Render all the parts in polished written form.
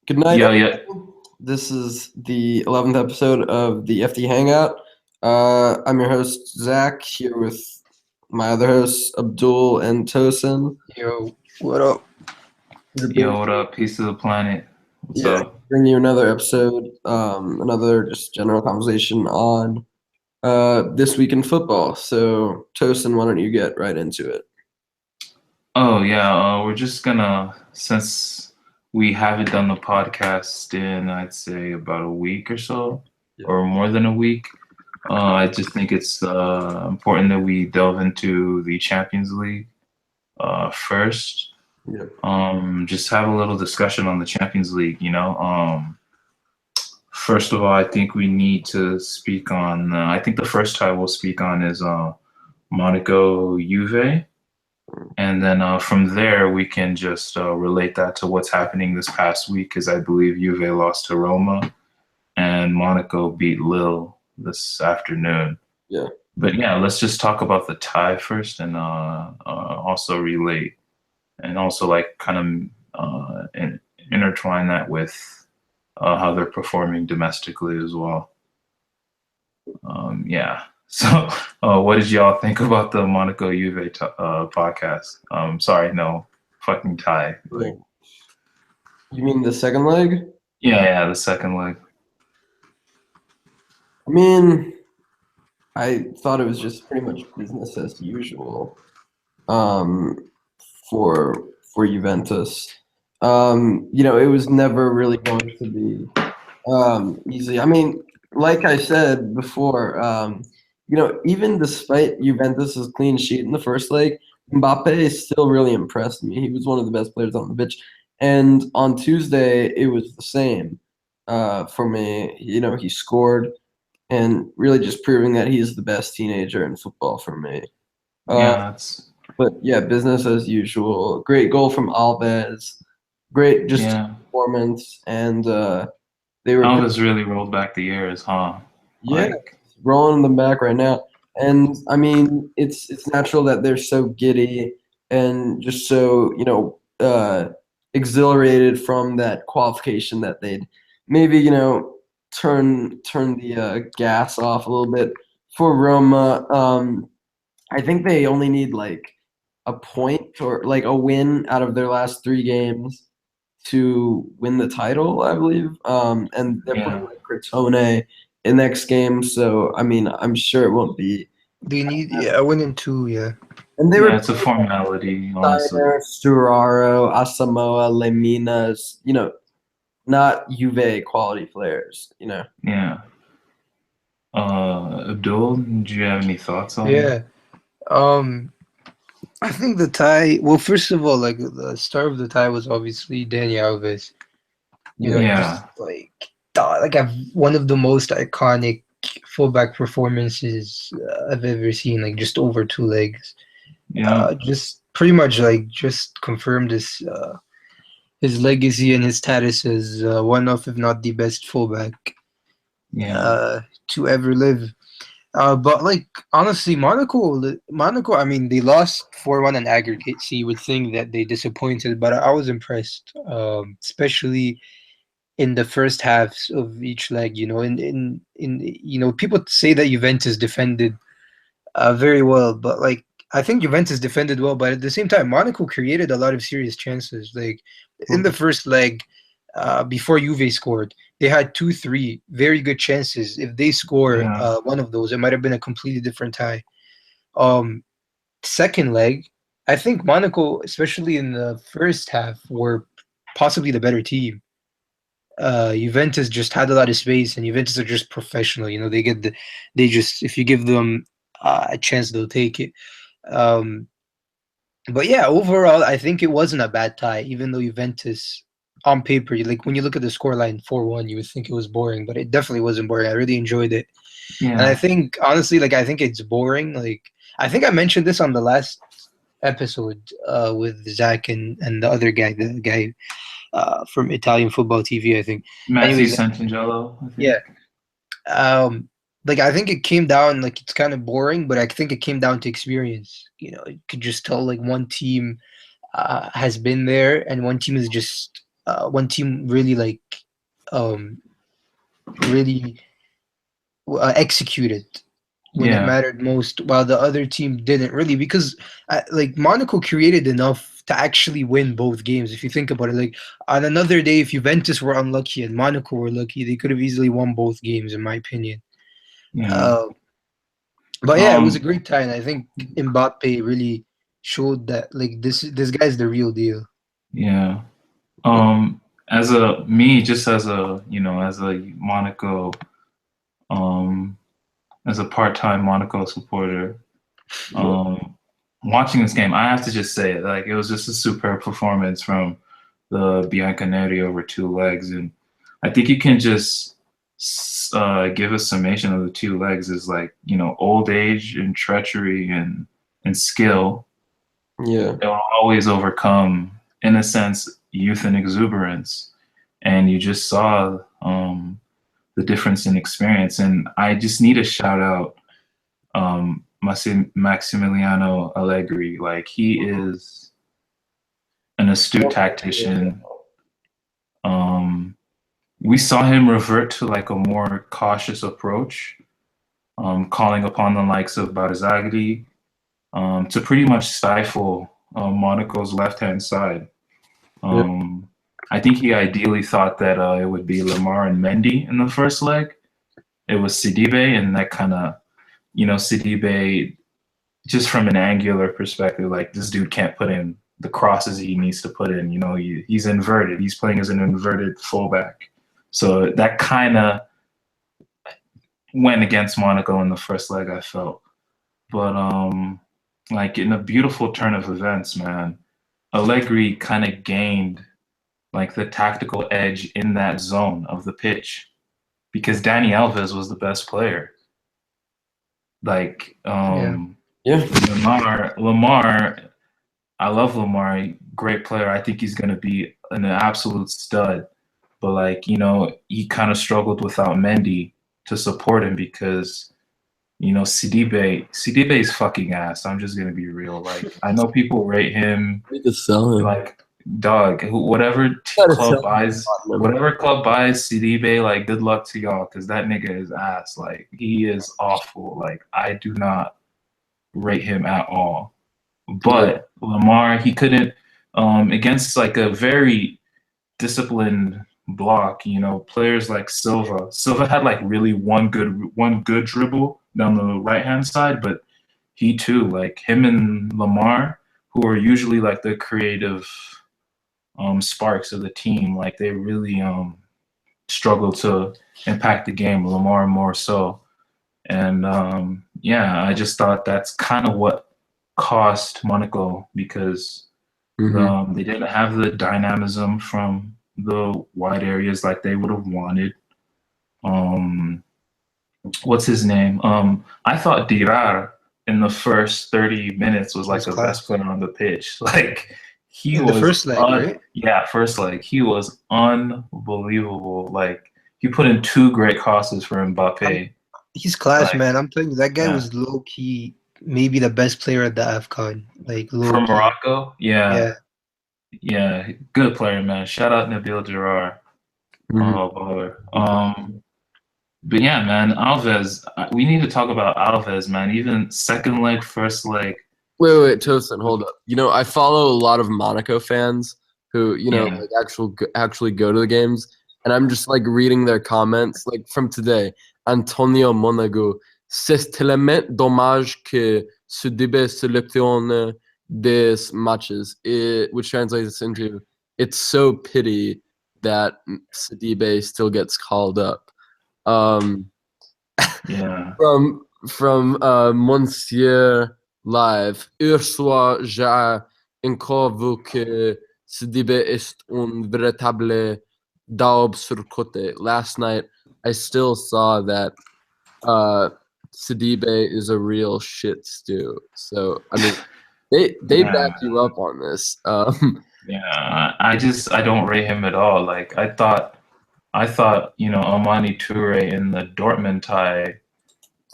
Good night, Yeah, yeah. everyone. This is the 11th episode of the FD Hangout. I'm your host, Zach, here with my other hosts, Abdul and Tosin. Yo, what up? Here to bring, Yo, what up? Peace to the planet. What's yeah, up? bring you another episode, another just general conversation on this week in football. So, Tosin, why don't you get right into it? Oh, yeah. We're just gonna, since we haven't done the podcast in, I'd say, about a week or so, Yeah. or more than a week, I just think it's important that we delve into the Champions League first. Yeah. Just have a little discussion on the Champions League, you know. First of all, I think we need to speak on, I think the first tie we'll speak on is Monaco Juve. And then from there, we can just relate that to what's happening this past week, because I believe Juve lost to Roma and Monaco beat Lille this afternoon. Yeah. But yeah, let's just talk about the tie first and also relate and also like kind of intertwine that with how they're performing domestically as well. Yeah. So, what did y'all think about the Monaco Juve podcast? Sorry, no, fucking tie. Like, You mean the second leg? yeah, the second leg. I mean, I thought it was just pretty much business as usual. Um, for Juventus. It was never really going to be easy. I mean, like I said before, even despite Juventus's clean sheet in the first leg, Mbappe still really impressed me. He was one of the best players on the pitch. And on Tuesday, it was the same for me. He scored and really just proving that he's the best teenager in football for me. Uh, Yeah, that's but yeah, business as usual. Great goal from Alves. Great just yeah. performance, and they were Alves really rolled back the years, huh? yeah Like, rolling them back right now. And I mean, it's natural that they're so giddy and just so exhilarated from that qualification that they'd maybe turn the gas off a little bit for Roma. I think they only need like a point or like a win out of their last three games to win the title, I believe. And they're playing yeah, like Crotone in next game, so I mean, I'm sure it won't be. Do you need a win in two? Yeah. And they yeah. were It's a formality, honestly. Steiner, Sturaro, Asamoah, Leminas, not Juve quality players. Yeah. Abdul, do you have any thoughts on? Yeah. Um, I think the tie. Well, first of all, like the star of the tie was obviously Dani Alves. He just Yeah, like I've one of the most iconic fullback performances I've ever seen. Like just over two legs. yeah, Just pretty much like just confirmed his legacy and his status as one of, if not the best fullback yeah, uh, to ever live. But like honestly, Monaco. I mean, they lost 4-1 in aggregate, so you would think that they disappointed, but I was impressed, especially in the first halves of each leg. People say that Juventus defended very well, but like I think Juventus defended well, but at the same time, Monaco created a lot of serious chances. Like in the first leg, before Juve scored, they had 2-3 very good chances. If they score yeah, one of those, it might have been a completely different tie. Um, Second leg, I think Monaco, especially in the first half, were possibly the better team. Juventus just had a lot of space, and Juventus are just professional. They just if you give them a chance, they'll take it. Um, but yeah, overall, I think it wasn't a bad tie, even though Juventus, on paper, like when you look at the scoreline 4-1, you would think it was boring, but it definitely wasn't boring. I really enjoyed it. And I yeah, think, honestly, like, I think it's boring. Like, I think I mentioned this on the last episode with Zach and the other guy, the guy from Italian Football TV, I think. Matthew Anyways, Santangelo, I yeah. think. Um, like I think it came down like it's kind of boring, but I think it came down to experience. You could just tell like one team has been there and one team is just one team really like really executed when it Yeah. mattered most, while the other team didn't really, because like Monaco created enough to actually win both games. If you think about it, like on another day, if Juventus were unlucky and Monaco were lucky, they could have easily won both games, in my opinion. Yeah. Uh, but yeah, it was a Um, great time. I think Mbappe really showed that like this guy's the real deal. yeah. Just as a, as a Monaco, um, as a part-time Monaco supporter, um, watching this game, I have to just say it, like it was just a superb performance from the Bianconeri over 2 legs, and I think you can just give a summation of the 2 legs as like old age and treachery and skill. Yeah. They'll always overcome, in a sense, youth and exuberance, and you just saw the difference in experience. And I just need to shout out Maximiliano Allegri. Like he is an astute tactician. Um, we saw him revert to like a more cautious approach, calling upon the likes of Barzagli to pretty much stifle Monaco's left-hand side. Yeah. I think he ideally thought that it would be Lamar and Mendy in the first leg. It was Sidibe, and that kind of, Sidibe, just from an angular perspective, like this dude can't put in the crosses he needs to put in. He's inverted. He's playing as an inverted fullback. So that kind of went against Monaco in the first leg, I felt. But like in a beautiful turn of events, man, Allegri kind of gained like the tactical edge in that zone of the pitch because Dani Alves was the best player. Like Yeah, Yeah. Lamar, I love Lamar, great player. I think he's gonna be an absolute stud. But like, he kind of struggled without Mendy to support him because Sidibe is fucking ass. I'm just gonna be real. Like, I know people rate him We could sell him. like dog. Gotta sell him. Whatever club buys Sidibe, like, good luck to y'all, because that nigga is ass. Like, he is awful. Like, I do not rate him at all. But Lamar, he couldn't against like a very disciplined block. Players like Silva. Silva had like really one good dribble down the right hand side, but he too, like him and Lamar, who are usually like the creative sparks of the team, like they really struggle to impact the game. Lamar more so, and yeah, I just thought that's kind of what cost Monaco because they didn't have the dynamism from the wide areas like they would have wanted. What's his name? I thought Dirar in the first 30 minutes was like the best player on the pitch. Like he in the was first leg, right? yeah, first leg. He was unbelievable. Like he put in 2 great crosses for Mbappe. He's class, Like, man. I'm telling you, that guy yeah. was low key, maybe the best player at the AFCON. Like low From key. Morocco? Yeah. Yeah. Yeah. Good player, man. Shout out Nabil Gerard. Oh, baller. But yeah, man, Alves, we need to talk about Alves, man. Even second leg, first leg. Wait, Tosin, hold up. I follow a lot of Monaco fans who, Yeah. like actually go to the games, and I'm just like reading their comments, like from today. Antonio Monago, c'est tellement dommage que ce débat sélectionne des matches, which translates into, it's so pity that Sidibe still gets called up. Yeah. From Monsieur Live, Ursula j'ai encore vu que Sidibe est un véritable daube sur côté. Last night, I still saw that Sidibe is a real shit stew. So I mean, they Yeah. back you up on this. Yeah. I don't rate him at all. Like I thought, Amani Toure in the Dortmund tie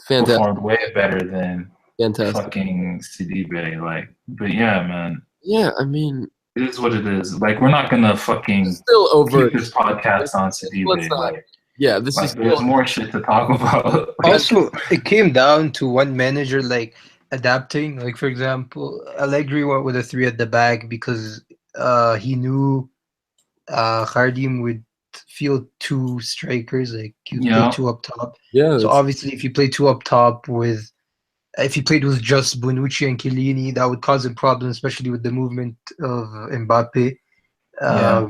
Fantastic. performed way better than Fantastic. fucking Sidibe. Like, but yeah, man. Yeah, I mean, It is what it is. Like, we're not gonna fucking Still over. keep this podcast on Let's Sidibe. not. Like, Yeah, this is there's still. more shit to talk about. Also, it came down to one manager like adapting. Like for example, Allegri went with a three at the back because he knew Khardim would field two strikers. Like he would play Yeah, two up top. Yeah, So obviously, if you play two up top with if he played with just Bonucci and Chiellini, that would cause a problem, especially with the movement of Mbappe yeah,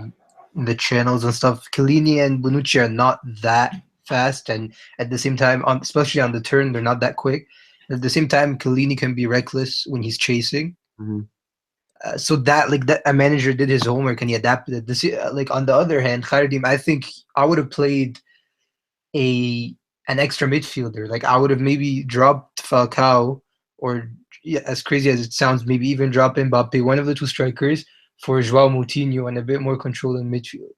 in the channels and stuff. Chiellini and Bonucci are not that fast, and at the same time, especially on the turn, they're not that quick. At the same time, Chiellini can be reckless when he's chasing. Mhm. So that like that a manager did his homework and he adapted it. Like on the other hand, Khardim, I think I would have played a an extra midfielder. Like I would have maybe dropped Falcao or yeah, as crazy as it sounds, maybe even drop Mbappe, one of the two strikers for Joao Moutinho and a bit more control in midfield.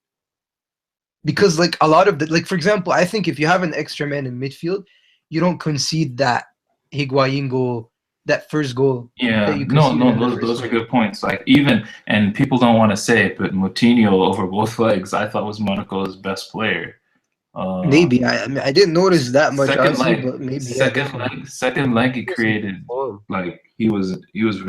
Because like a lot of the like for example, I think if you have an extra man in midfield, you don't concede that Higuain goal, that first goal that yeah. you No, conceded no, in the first those are leg. good points. Like, even, and people don't want to say it, but Moutinho over both legs, I thought was Monaco's best player. Uh, Maybe I mean I didn't notice that much second honestly, leg, but maybe yeah, definitely. second leg, he created, Form. like, he was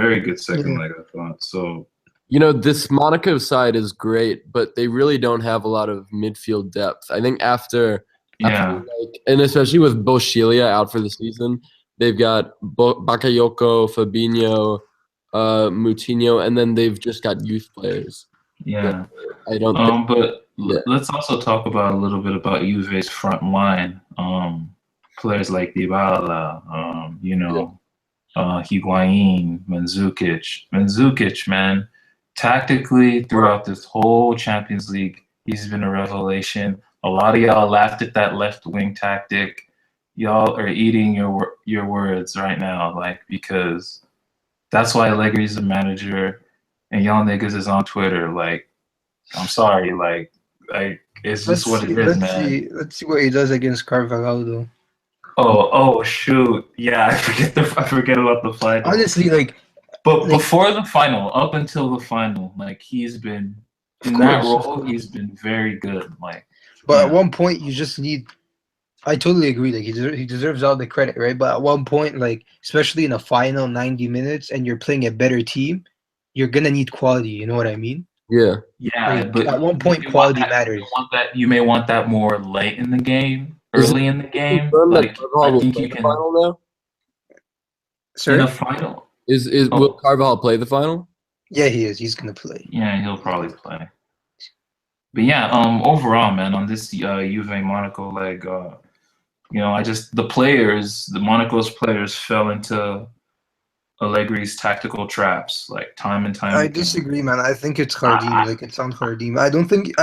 very good second Yeah. leg, I thought. So You know, this Monaco side is great, but they really don't have a lot of midfield depth. I think after yeah, like, and especially with Boschilia out for the season, they've got Bakayoko, Fabinho, Moutinho, and then they've just got youth players. yeah. I don't think. But Yeah. let's also talk about a little bit about Juve's front line. Players like Dybala, Higuain, Mandzukic, man. Tactically, throughout this whole Champions League, he's been a revelation. A lot of y'all laughed at that left wing tactic. Y'all are eating your words right now, like, because that's why Allegri's a manager, and y'all niggas is on Twitter. Like, I'm sorry, like it's just what it is, man. Let's see what he does against Carvalho though. Oh shoot, yeah, I forget about the final. Honestly, But like before the final, up until the final, like, he's been of in that course, of role, course. he's been very good. Like, But at yeah, one point, you just need. I totally agree. Like he deserves all the credit, right? But at one point, like especially in a final 90 minutes, and you're playing a better team, you're gonna need quality. You know what I mean? Yeah. yeah. Like But at one you point, may want quality that. matters. You may want that more late in the game, Is it early in the game. confirmed that Like, Carvajal I will think play you the can final now? in a Sir? final. Is will Oh, Carvajal play the final? Yeah, he is. He's gonna play. yeah, he'll probably play. But yeah, overall, man, on this Juve Monaco leg, I just the Monaco's players fell into Allegri's tactical traps, like, time and time I again. disagree, man. I think it's Khardim. I Like it's on Khardim. I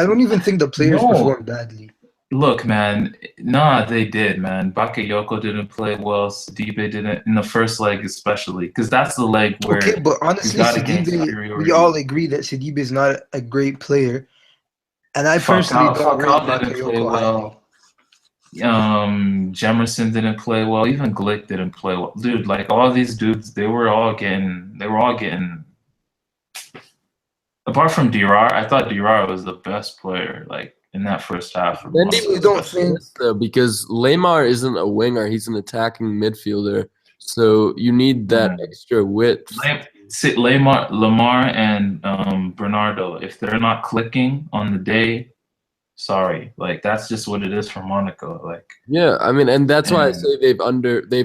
don't even think the players no, performed badly. look, man, nah, they did, man. Bakayoko didn't play well. Sidibe didn't in the first leg, especially, because that's the leg Okay, where but you honestly, gotta gain Sidibe, we all superiority. agree that Sidibe is not a great player, and I personally don't rate Falcao didn't play Bakayoko highly. well. Jemerson didn't play well. Even Glick didn't play well. Dude, like, all these dudes, they were all getting. Apart from Dirar, I thought Dirar was the best player, like, in that first half for Then Monaco, You don't especially. think though, because Lamar isn't a winger; he's an attacking midfielder. So you need that Yeah. extra width. Lamar and Bernardo, if they're not clicking on the day, sorry, like, that's just what it is for Monaco. Like, Yeah, I mean, and that's why I and say they've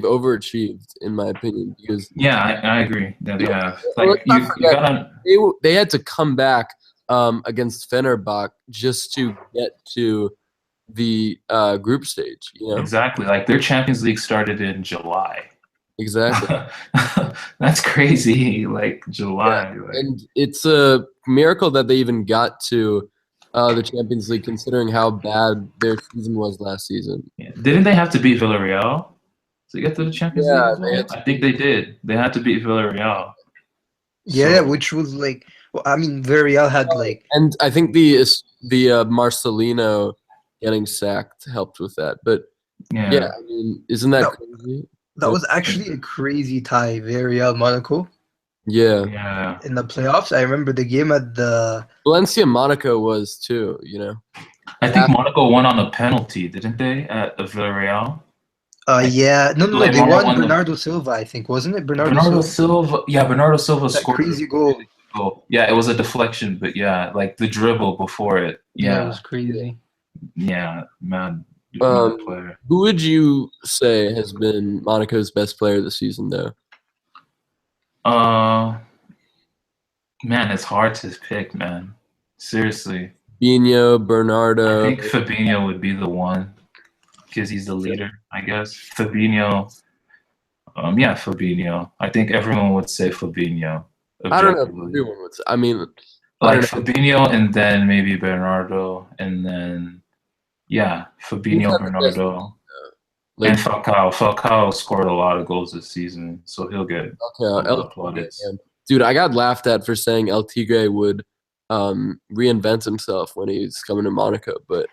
overachieved, in my opinion, because yeah, I agree that they have. let's Like, not you forget gotta. they had to come back against Fenerbahce just to get to the group stage. You know, Exactly. Like, their Champions League started in July. exactly. That's crazy. Like, Yeah, July. Like, and it's a miracle that they even got to the Champions League, considering how bad their season was last season. yeah. Didn't they have to beat Villarreal to get to the Champions League Yeah, as they well? had to I think they did. They had to beat Villarreal. yeah, So which was like, well, I mean, Villarreal had like, and I think the Marcelino getting sacked helped with that. But yeah, yeah, I mean, isn't that that, crazy? that was actually a crazy tie, Villarreal Monaco. Yeah. Yeah. in the playoffs. I remember the game at the Valencia Monaco was too, you know. I think Monaco won on a penalty, didn't they, at Villarreal? yeah, no, they Neymar won won the Bernardo Silva, I think, wasn't it? Bernardo Bernardo Silva, Silva. Yeah, Bernardo Silva that scored a crazy goal. goal. Yeah, it was a deflection, but yeah, like the dribble before it. Yeah, it Yeah, was crazy. yeah, mad Um, player. who would you say has been Monaco's best player this season, though? Uh, Man, it's hard to pick, man. Seriously, Fabinho, I Bernardo. think Fabinho would be the one because he's the leader, I guess. Fabinho. Yeah, Fabinho. I think everyone would say Fabinho. I don't know if Objectively. everyone would. I mean, I Like don't know. Fabinho and then maybe Bernardo and then yeah, Who's Fabinho, had the best? Bernardo, Like, and Falcao. Falcao scored a lot of goals this season, so he'll get okay, El Tigre, plaudits. man. Dude, I got laughed at for saying El Tigre would reinvent himself when he's coming to Monaco, but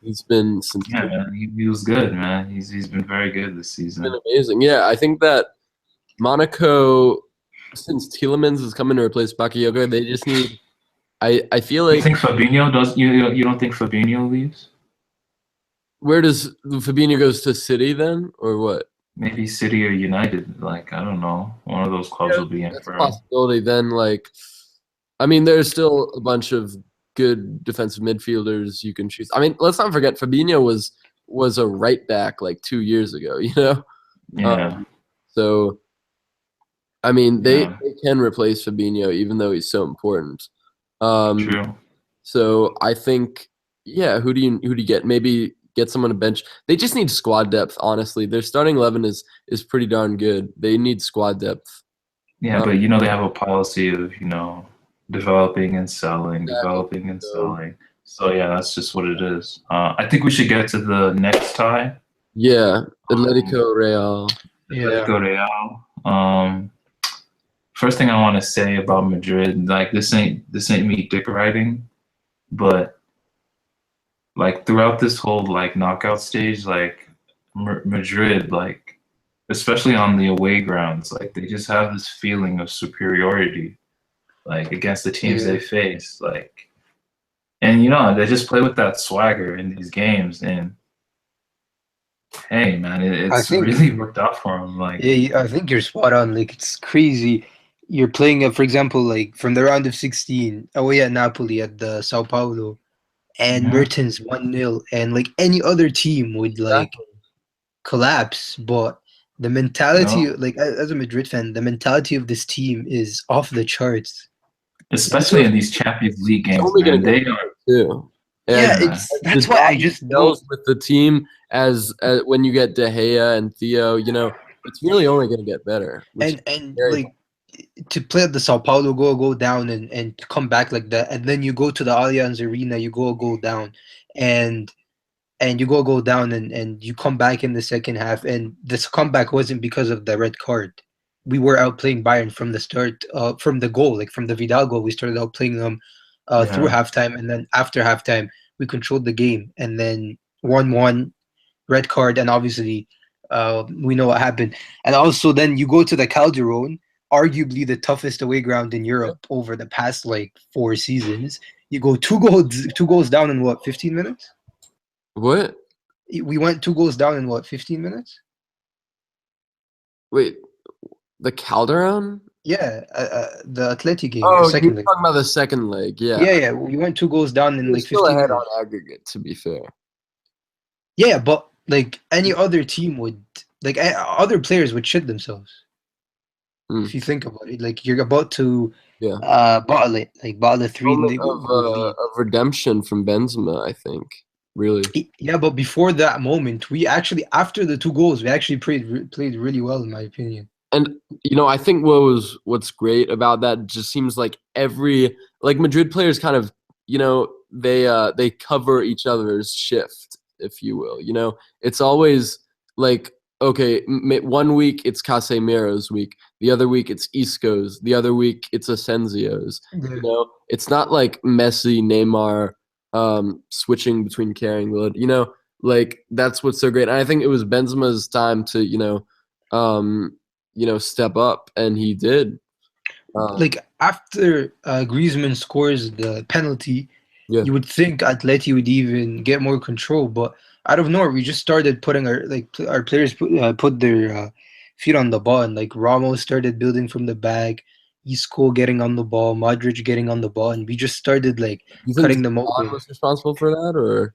he's been since Yeah, man, he was good, man. He's been very good this been season. amazing. Yeah, I think that Monaco, since Tielemans is coming to replace Bakayoko, they just need. I feel You like think Fabinho does? You don't think Fabinho leaves? where does Fabinho goes to City then, or what? Maybe City or United. Like I don't know. One of those clubs will be in That's a for him. possibility. Then, like, I mean, there's still a bunch of good defensive midfielders you can choose. I mean, let's not forget Fabinho was a right back like 2 years ago. You know, Yeah, so I mean, yeah, they can replace Fabinho even though he's so important. Um, true. So I think, yeah, who do you get? Maybe get someone to bench. They just need squad depth. Honestly, their starting 11 is pretty darn good. They need squad depth. Yeah, but you know they have a policy of developing and selling, Exactly. developing and So- selling. So yeah, that's just what it is. I think we should get to the next tie. Yeah, Atletico Real. Yeah, Atletico Real. First thing I want to say about Madrid, like this ain't me dick riding, but like throughout this whole like knockout stage, like Madrid, like especially on the away grounds, like they just have this feeling of superiority, like against the teams Yeah. they face, like, and they just play with that swagger in these games, and hey, man, I it's think- really worked out for them. Like, yeah, I think you're spot on. Like, it's crazy. You're playing, for example, like from the round of 16 away at Napoli at the Sao Paulo, and Mhm. Mertens 1-0, and like any other team would like collapse. But the mentality, No. like as a Madrid fan, the mentality of this team is off the charts. especially in these Champions League It's games, only man, gonna they get are. better too. Yeah, And it's the that's why I job just goes don't. with the team as when you get De Gea and Theo. It's really only gonna get better. Which And very like to play at the Sao Paulo, go down and come back like that, and then you go to the Allianz Arena, you go down, and you go down, and you come back in the second half, and this comeback wasn't because of the red card. We were outplaying Bayern from the start, from the goal, like from the Vidal goal. We started outplaying them through Yeah. halftime, and then after halftime, we controlled the game, and then 1-1, red card, and obviously we know what happened. And also, then you go to the Calderon, arguably the toughest away ground in Europe over the past like 4 seasons. You go two goals down in what, 15 minutes? what? We went 2 goals down in what, 15 minutes? Wait, the Calderon? Yeah, the Atleti game, Oh, the you're second leg. talking about the second leg. Yeah, Yeah, we went 2 goals down in We're like still 15 ahead minutes. on aggregate. To be fair, Yeah, but like any other team would, like other players would shit themselves. Hmm. If you think about it, like you're about to Yeah. bottle it, like bottle a 3 moment goal lead. of redemption from Benzema. I think really. Yeah, but before that moment, we actually, after the 2 goals, we actually played really well, in my opinion. And I think what's great about that just seems like like Madrid players kind of they cover each other's shift, if you will. It's always like, okay, 1 week it's Casemiro's week, the other week it's Isco's, the other week it's Asensio's. It's not like Messi, Neymar switching between carrying the load. Like that's what's so great. And I think it was Benzema's time to step up, and he did. like after Griezmann scores the penalty, Yeah. you would think Atleti would even get more control, but out of nowhere, we just started putting our players put their feet on the ball, and like Ramos started building from the back, Isco getting on the ball, Modric getting on the ball, and we just started like You think cutting them Zidane open. was responsible for that, or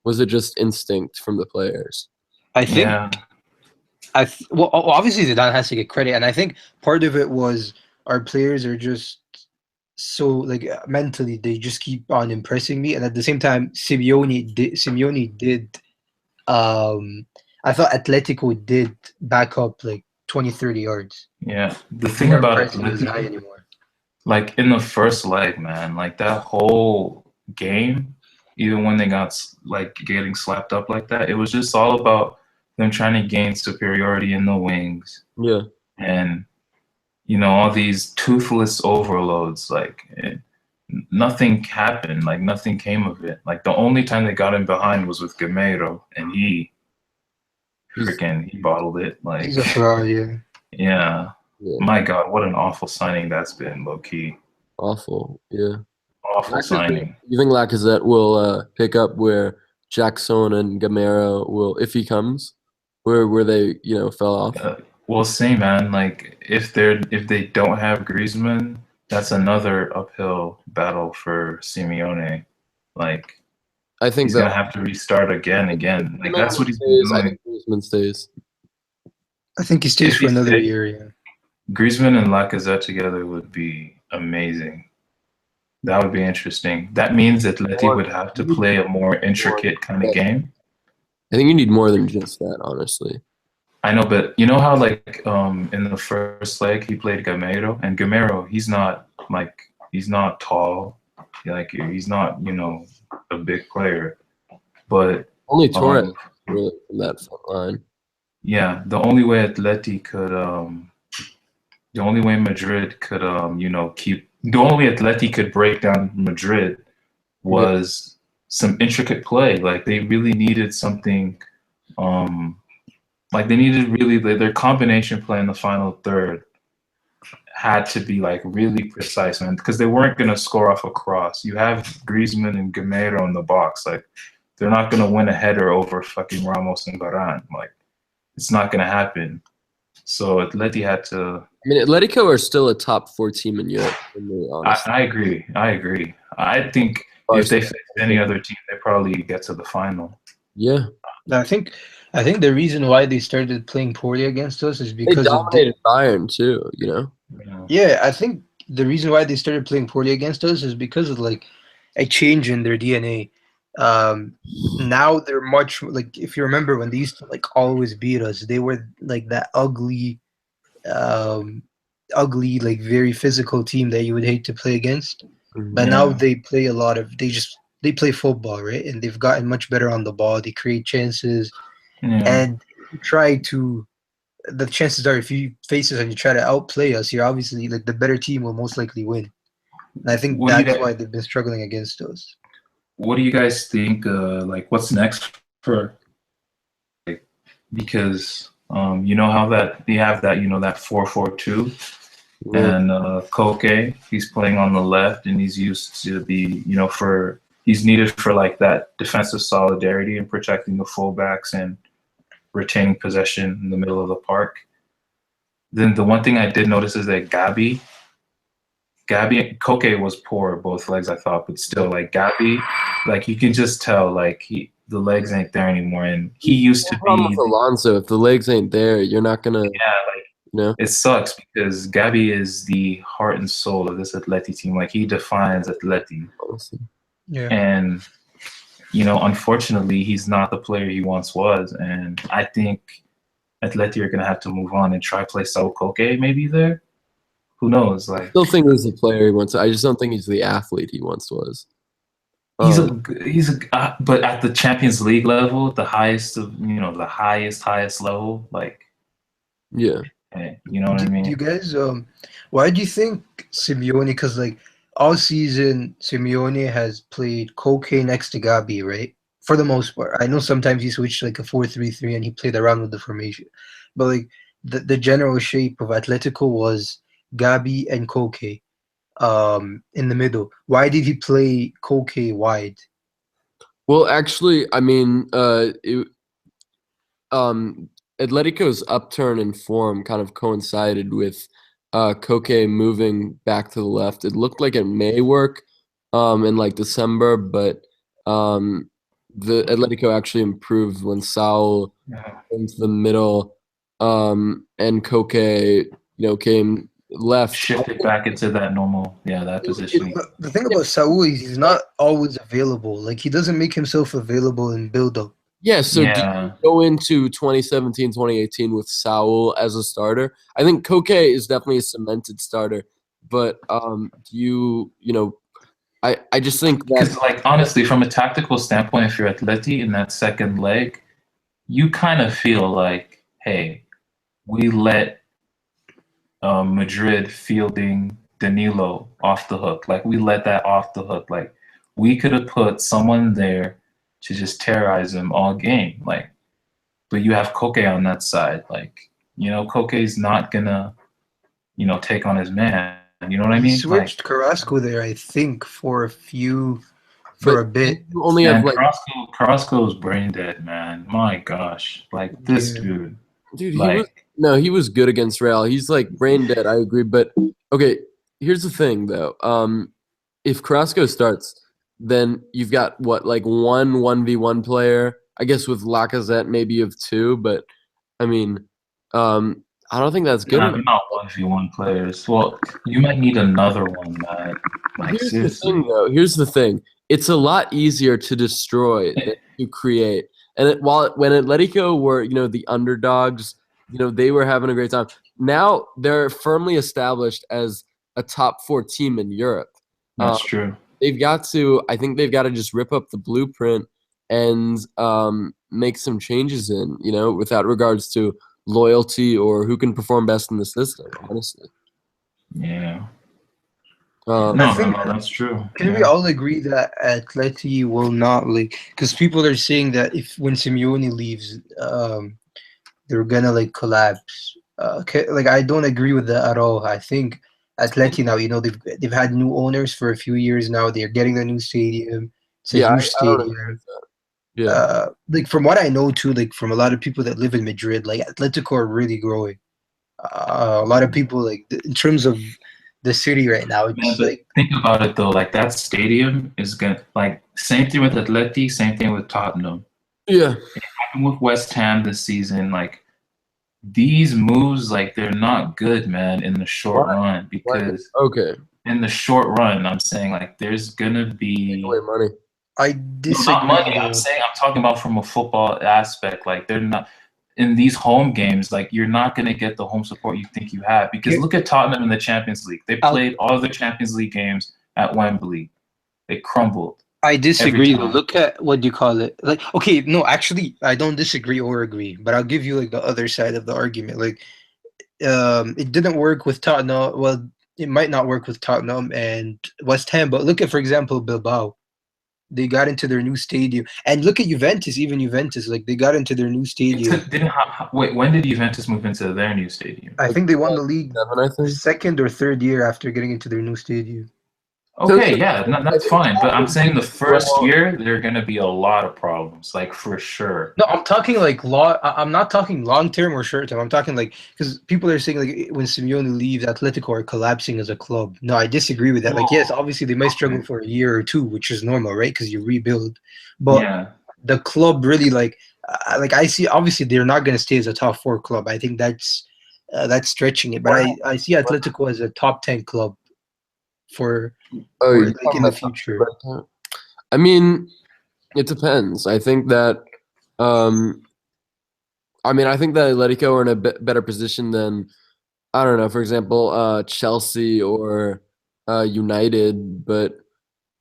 was it just instinct from the players? I think Yeah. well, obviously Zidane has to get credit, and I think part of it was our players are just so like mentally they just keep on impressing me, and at the same time Simeone did I thought Atletico did back up like 20-30 yards. Yeah. The They thing weren't about pressing as high Atleti, anymore. like in the first leg, man, like that whole game, even when they got like getting slapped up like that, it was just all about them trying to gain superiority in the wings Yeah. and all these toothless overloads. Like nothing happened. Like nothing came of it. Like the only time they got in behind was with Gameiro, and he bottled it. Like He's a fraud, yeah. yeah. Yeah. My God, what an awful signing that's been, low key. Awful. Yeah. Awful signing. You think Lacazette will pick up where Jackson and Gamero will, if he comes, where they fell off? We'll see, man. Like if they don't have Griezmann, that's another uphill battle for Simeone. Like I think he's gonna have to restart again. Like that's what he's been I doing. think Griezmann stays. I think he stays If for he another stays- year, yeah. Griezmann and Lacazette together would be amazing. That would be interesting. That means Atleti would have to play a more intricate kind of game. I think you need more than just that, honestly. I know, but you know how like in the first leg he played Gameiro, and Gameiro he's not tall, like he's not a big player, but Only Torres really from that front line. yeah, the only way Atleti could the only way Madrid could keep the only way Atleti could break down Madrid was some intricate play. Like they really needed something like they needed really their combination play in the final third had to be like really precise, man, because they weren't going to score off a cross. You have Griezmann and Gameiro in the box. Like they're not going to win a header over fucking Ramos and Varane. Like it's not going to happen. So Atleti had to. I mean, Atletico are still a top 4 team in Europe. I agree. I think if they faced any other team, they probably get to the final. Yeah. I think the reason why they started playing poorly against us is They because dominated Bayern too, Yeah, I think the reason why they started playing poorly against us is because of like a change in their DNA. Now they're much like if you remember when they used to like always beat us, they were like that ugly like very physical team that you would hate to play against. But now they play they play football, right? And they've gotten much better on the ball. They create chances and try to. The chances are, if you face us and you try to outplay us, you're obviously like the better team will most likely win. And I think that's why they've been struggling against us. What do you guys think? Like, what's next for? Like, because you know how that they have that that 4-4-2, and Koke he's playing on the left, and he's used to be he's needed for like that defensive solidarity and protecting the fullbacks and retaining possession in the middle of the park. Then the one thing I did notice is that Gabi Koke was poor both legs, I thought, but still like Gabi, like you can just tell like the legs ain't there anymore, and he used to be with Alonso. If the legs ain't there, you're not gonna it sucks because Gabi is the heart and soul of this Atleti team. Like he defines Atleti. Yeah. And unfortunately, he's not the player he once was, and I think Atleti are gonna have to move on and try play Saul Koke maybe there. Who knows? Like, I still think he's the player he once. I just don't think he's the athlete he once was. He's but at the Champions League level, the highest of the highest level, like yeah, you know what I mean. Do you guys why do you think Simeone? Because like all season, Simeone has played Koke next to Gabi, right? For the most part, I know sometimes he switched like a 4-3-3 and he played around with the formation, but like the general shape of Atletico was Gabi, and Koke in the middle. Why did he play Koke wide? Well, actually, I mean, Atletico's upturn in form kind of coincided with Koke moving back to the left. It looked like it may work in like December, but the Atletico actually improved when Saul into the middle and Koke, came left. Shifted back into that normal, that position. The thing about Saul is he's not always available. Like he doesn't make himself available in build-up. Yeah, so do you go into 2017, 2018 with Saul as a starter? I think Koke is definitely a cemented starter, but I just think that, because, like, honestly, from a tactical standpoint, if you're Atleti in that second leg, you kind of feel like, hey, we let Madrid fielding Danilo off the hook. Like, we let that off the hook. Like, we could have put someone there to just terrorize him all game. Like, but you have Koke on that side. Like, Koke's not gonna, take on his man. You know what I mean? He switched Carrasco there, I think, for a bit. You only have like Carrasco's brain dead, man. My gosh, like this dude. Dude, he was good against Real. He's like brain dead. I agree, but okay. Here's the thing, though. If Carrasco starts, then you've got like one 1v1 player. I guess with Lacazette, maybe you have two, but I mean, I don't think that's good. Not 1v1 players. Well, you might need another one, man. Like, here's the thing, though. Here's the thing. It's a lot easier to destroy than to create. And when Atletico were, the underdogs, they were having a great time. Now they're firmly established as a top 4 team in Europe. That's true. I think they've got to just rip up the blueprint and make some changes without regards to loyalty or who can perform best in the system, honestly. Yeah. No, that's true. Can we all agree that Atleti will not because people are saying that when Simeone leaves, they're gonna collapse. I don't agree with that at all. I think Atleti now, they've had new owners for a few years now. They're getting the new stadium. It's a huge stadium. Yeah. From what I know too, from a lot of people that live in Madrid, Atletico are really growing. A lot of people in terms of the city right now. It's think about it though, that stadium is gonna same thing with Atleti, same thing with Tottenham. Yeah. It happened with West Ham this season. These moves, they're not good, man, in the short run because in the short run, I'm saying there's gonna be money. I disagree. No, not money. I'm talking about from a football aspect. They're not in these home games. You're not going to get the home support you think you have because look at Tottenham in the Champions League. They played all the Champions League games at Wembley. They crumbled. I disagree. Look at what do you call it? Okay, no, actually, I don't disagree or agree, but I'll give you the other side of the argument. It didn't work with Tottenham. Well, it might not work with Tottenham and West Ham, but look at, for example, Bilbao. They got into their new stadium, and look at Juventus. Even Juventus, they got into their new stadium. Wait, when did Juventus move into their new stadium? I think they won the league second or third year after getting into their new stadium. Okay, that's fine. But I'm saying the first year there are gonna be a lot of problems, for sure. No, I'm talking I'm not talking long term or short term. I'm talking because people are saying when Simeone leaves, Atletico are collapsing as a club. No, I disagree with that. Yes, obviously they might struggle for a year or two, which is normal, right? Because you rebuild. But the club really I see. Obviously, they're not going to stay as a top 4 club. I think that's stretching it. But I see Atletico as a top 10 club for in the future. I mean, it depends. I think that Atletico are in a better position than, I don't know, for example, Chelsea or United, but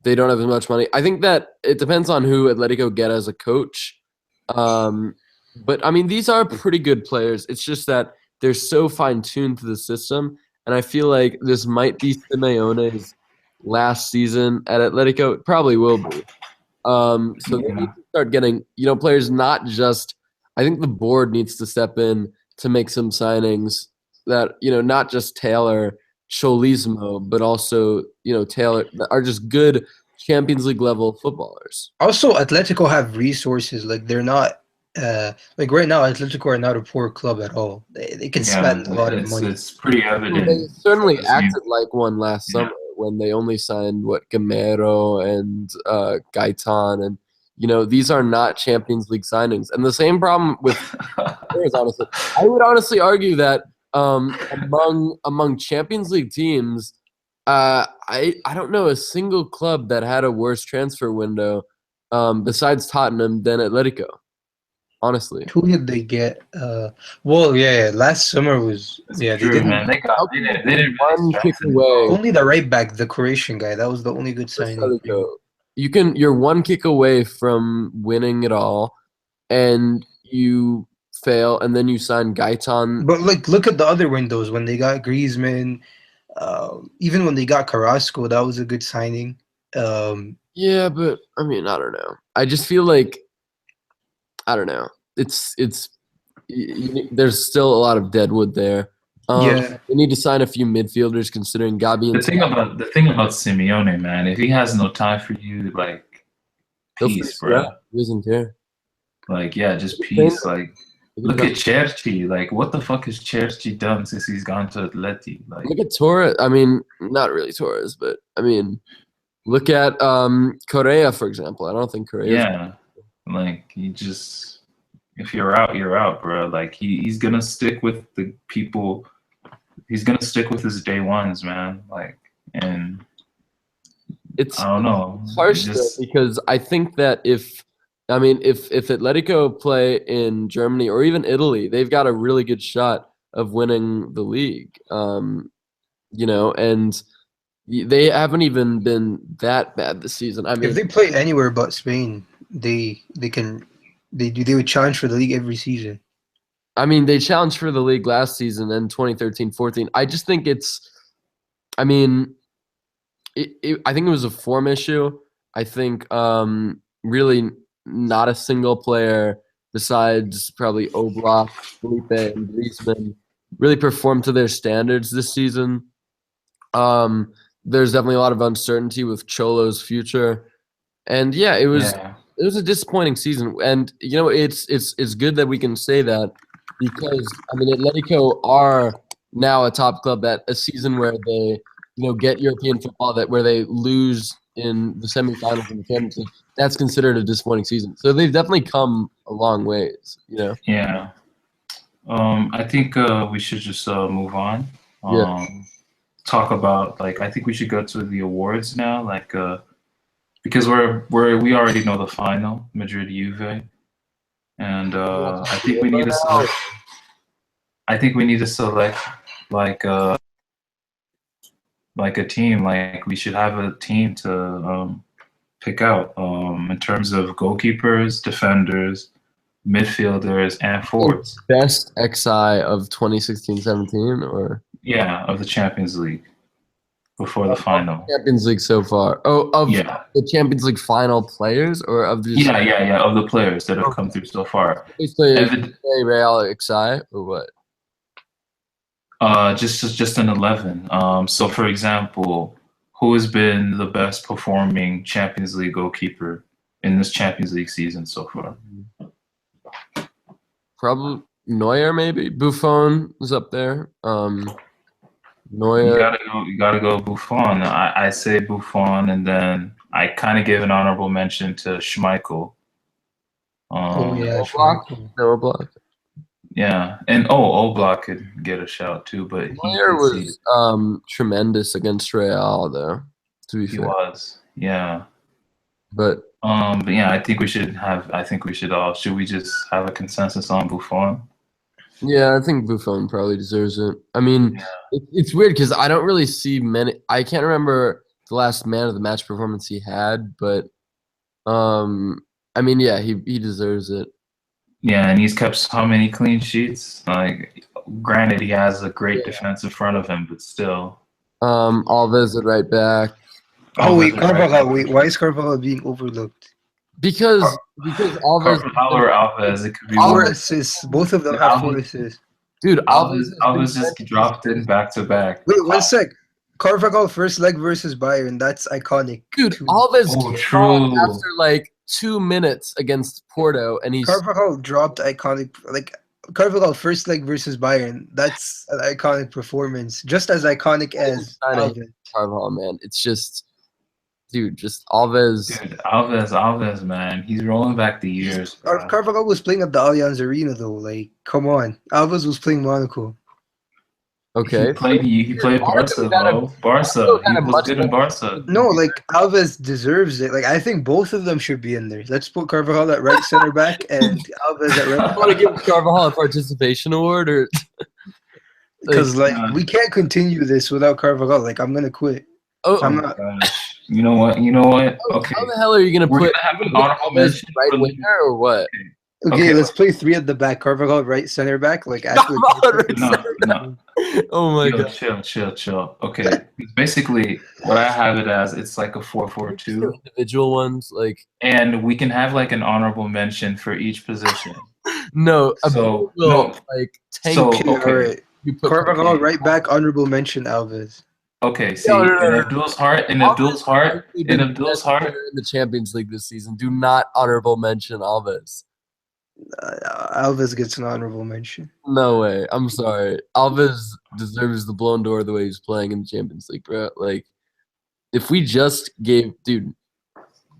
they don't have as much money. I think that it depends on who Atletico get as a coach. But I mean, these are pretty good players. It's just that they're so fine-tuned to the system, and I feel like this might be Simeone's last season at Atletico. It probably will be. So they need to start getting, players not just – I think the board needs to step in to make some signings that, not just Taylor, Cholismo, but also Taylor are just good Champions League level footballers. Also, Atletico have resources. Like they're not like right now. Atletico are not a poor club at all. They can spend a lot of money. It's pretty They evident. certainly Because, I mean, acted like one last Yeah. summer when they only signed Gamero and Gaitan, and these are not Champions League signings. And the same problem with players, honestly. I would honestly argue that among Champions League teams, I don't know a single club that had a worse transfer window besides Tottenham than Atletico. Honestly, Who did they get? Well, yeah. Last summer was they True, didn't. man. They didn't really one kick strengthen. away. Only the right back, the Croatian guy. That was the only good That's signing. Atletico. You're one kick away from winning it all, and you fail, and then you sign Gaitan. But like, look at the other windows when they got Griezmann. Even when they got Carrasco, that was a good signing. Yeah, but I mean, I don't know. I just feel like I don't know. It's there's still a lot of deadwood there. Yeah. They need to sign a few midfielders, considering Gabi and The thing about Simeone, man, if he has no time for you, like, he'll peace, freeze you bro. out. He doesn't care. Like, yeah, just peace. Like, look at Cherchi. Like, what the fuck has Cherchi done since he's gone to Atleti? Like, Look at Torres. I mean, not really Torres, but I mean, look at Correa, for example. I don't think Correa. yeah, like he just, if you're out, you're out, bro. Like he's gonna stick with the people. He's gonna stick with his day ones, man. Like, and It's I don't know. harsh though, because I think that if Atletico play in Germany or even Italy, they've got a really good shot of winning the league. And they haven't even been that bad this season. I mean, If they play anywhere but Spain, they would challenge for the league every season. I mean, they challenged for the league last season in 2013-14. I just think I think it was a form issue. I think really not a single player besides probably Oblak, Felipe, and Griezmann really performed to their standards this season. There's definitely a lot of uncertainty with Cholo's future. And yeah, it was a disappointing season. And it's good that we can say that, because I mean Atletico are now a top club at a season where they get European football, where they lose in the semifinals in the Champions League. That's considered a disappointing season. So they've definitely come a long ways, Yeah. I think we should just move on. Talk about, like, I think we should go to the awards now, like because we already know the final, Madrid Juve. And I think we need to select. I think we need to select like a team. Like, we should have a team to pick out in terms of goalkeepers, defenders, midfielders, and forwards. Best XI of 2016-17, or of the Champions League before the final. Champions League so far. The Champions League final players, or of the of the players that have come through so far. Real XI or what? Just an 11. So for example, who has been the best performing Champions League goalkeeper in this Champions League season so far? Probably Neuer, maybe. Buffon is up there. Neuer. You gotta go Buffon. I say Buffon, and then I kind of give an honorable mention to Schmeichel. Oblak. Yeah, and Oblak could get a shout too, but Neuer was tremendous against Real, though. To be fair, he was. Yeah, but yeah, I think we should have. Should we just have a consensus on Buffon? Yeah, I think Buffon probably deserves it. I mean, it's weird because I don't really see many. I can't remember the last man of the match performance he had, but I mean, yeah, he deserves it. Yeah, and he's kept how many clean sheets? Like, granted, he has a great defense in front of him, but still. Alves at right back. Oh wait, Carvajal. Wait, why is Carvajal being overlooked? Because Alves. Carvajal or Alves, it could be 4 assists. Both of them have 4 assists. Dude, Alves just dropped in back to back. Wait, 1 sec. Carvajal first leg versus Bayern. That's iconic. Dude, too. Alves Oh, came on true. after like 2 minutes against Porto, and he's Carvajal dropped iconic like Carvajal first leg versus Bayern. That's an iconic performance, just as iconic as Alves. Carvajal, man. It's just, dude, just Alves. Dude, Alves, man. He's rolling back the years, bro. Carvajal was playing at the Allianz Arena though. Like, come on, Alves was playing Monaco. Okay, He played Barca, bro. Barca. He was good in Barca. No, like Alves deserves it. Like, I think both of them should be in there. Let's put Carvajal at right center back and Alves at I right. want to give Carvajal a participation award, or Because we can't continue this without Carvajal. Like, I'm gonna quit. oh, I'm Oh not. my gosh. You know what? Okay. how the hell are you gonna We're put gonna have an honorable Alves mention right for winger or what? Okay, Okay. let's play three at the back. Carvajal right center back. Like, Come on, right No, center no. Oh my Yo, god. chill. Okay. Basically, what I have it as, it's like a 4-4-2, Individual ones, like and we can have like an honorable mention for each position. no, a So, will, no. like tank. So, Okay, okay. all right. You put Carvajal okay. right back. Honorable mention Alves. Okay, see, No. in Abdul's heart, Arguably been in the Abdul's best player heart, in the Champions League this season. Do not honorable mention Alves. Alves gets an honorable mention. No way. I'm sorry. Alves deserves the blown door the way he's playing in the Champions League, bro. Like, if we just gave, dude,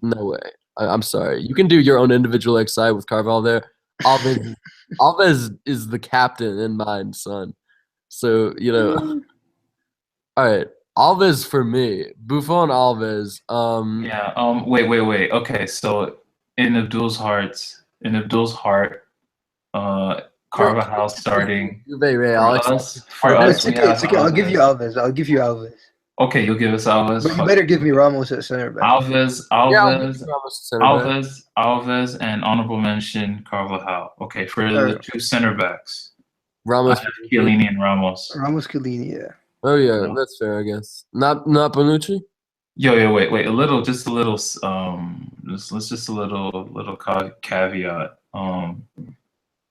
no way. I'm sorry. You can do your own individual XI with Carvalho there. Alves is the captain in mind, son. So, all right. Alves for me. Buffon Alves. yeah. Wait. Okay, so in Abdul's heart, Carvajal starting. Juve, For Real. us, It's we okay. have It's okay. I'll give you Alves. Alves. I'll give you Alves. Okay, you'll give us Alves. But you better give me Ramos at center back. Alves, Yeah, I'll give you Ramos center back. Alves, and honorable mention Carvajal. Okay, for the Alright. two center backs, I Ramos. have Chiellini and Ramos. Ramos Chiellini, yeah. Oh yeah, that's fair, I guess. Not Bonucci. Yo, wait, a little, just a little, just a little caveat.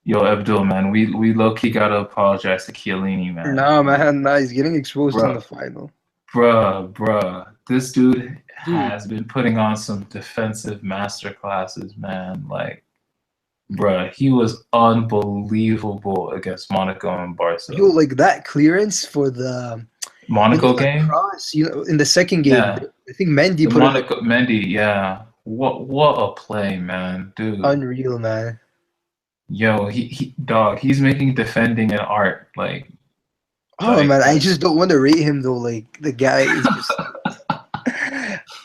Yo, Abdul, man, we low key gotta apologize to Chiellini, man. No, man, nah, he's getting exposed Bruh. in the final. Bruh, this dude has been putting on some defensive masterclasses, man. Like, bruh, he was unbelievable against Monaco and Barca. Yo, like that clearance for the Monaco that game? cross, in the second game. Yeah. I think Mendy The put Monaco, Mendy, yeah. What a play, man, dude. it unreal, man. Yo, he's making defending an art. Like, Oh Like- man, I just don't want to rate him though. Like the guy is just.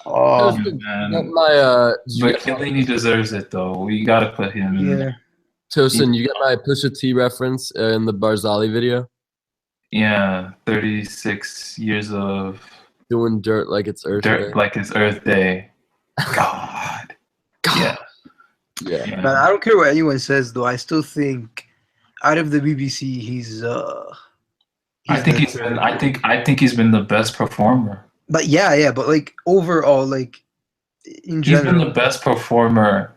Oh man. You But Chiellini deserves it though. We gotta put him in. yeah. Tosin, you got my Pusha T reference in the Barzali video? Yeah, 36 years of Doing dirt like it's Earth dirt Day. like it's Earth Day. God. Yeah. Yeah. Yeah. Man, I don't care what anyone says though. I still think out of the BBC, he's I think he's been the best performer. But yeah, but like overall, like in He's been general, the best performer,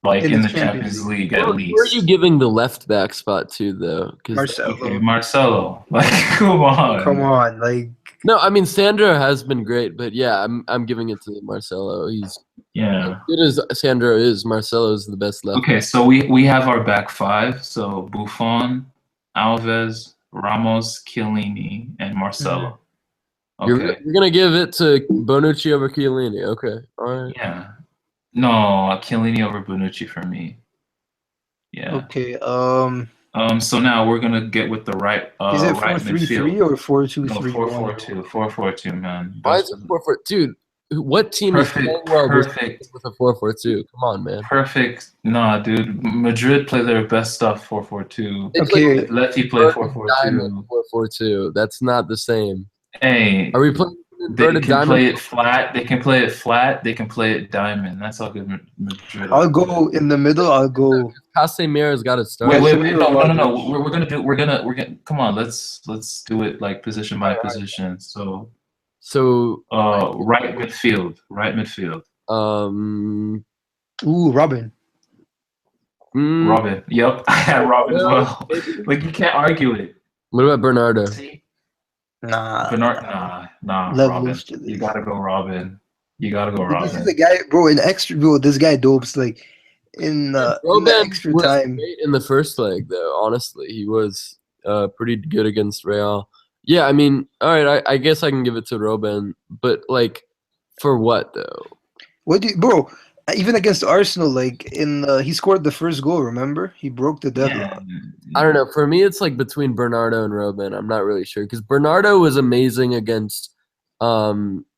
like In in the the Champions League at Who are least. you giving the left back spot to though? 'Cause- Marcelo. Okay, Marcelo. Like, come on. Come on, like no, I mean Sandro has been great, but yeah, I'm giving it to Marcelo. He's Yeah. as good as Sandro is. Marcelo is the best left. Okay, so we have our back five. So Buffon, Alves, Ramos, Chiellini, and Marcelo. Okay. You're gonna give it to Bonucci over Chiellini. Okay, all right. Yeah. No, Chiellini over Bonucci for me. Yeah. okay. So now we're gonna get with the right. Is it right 4-3-3 midfield. or 4-2-3-1? No, 4-4-2. 4-4-2, man. Why is it 4-4? Dude, what team Perfect, is playing well perfect. with a 4-4-2? Come on, man. Perfect. Nah, dude. Madrid play their best stuff 4-4-2. They Okay. Lefty play 4-4-2. 4-4-2. That's not the same. Hey, Are we playing they inverted can diamond? play it flat. They can play it flat. They can play it diamond. That's how good Madrid. I'll go in the middle. I'll go. Casemira's got to start. Wait. Casemiro No. Modric. We're gonna. Come on. Let's do it like position by position. So, So, right midfield. Ooh, Robin. Robin. Yep, I had Robin as well. Like you can't argue it. What about Bernardo? See? Nah. Bernard, nah, Robin. Lewandowski. You gotta go Robin. You gotta go But this is Robin. the guy, bro. In extra, bro. This guy dopes like in the Robben extra was time. great in the first leg, though. Honestly, he was pretty good against Real. Yeah, I mean, all right, I guess I can give it to Robben, but like, for what though? What do you, bro? Even against Arsenal, like he scored the first goal. Remember, he broke the deadlock. I don't know. For me, it's like between Bernardo and Robben. I'm not really sure because Bernardo was amazing against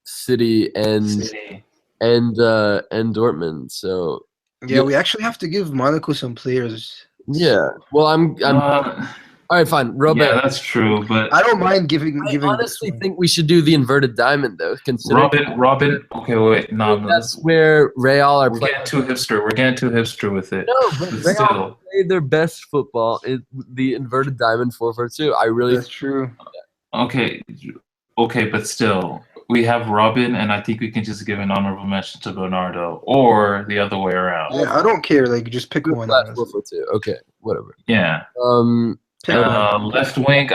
City City. and Dortmund. So Yeah, we actually have to give Monaco some players. yeah. Well, I'm all right. Fine, Robben. Yeah, that's true. But I don't mind giving. I this honestly one. think we should do the inverted diamond though. Considering Robin. Okay, wait. No, that's where Real are we're playing. getting too hipster. We're getting too hipster with it. No, but But Real still. played their best football in the inverted diamond 4-4-2. I really That's true. Okay, but still, we have Robin, and I think we can just give an honorable mention to Bernardo, or the other way around. Yeah, I don't care. Like, just pick one. flat 4-4-2. Okay, whatever. Yeah. Pick one. Left wing,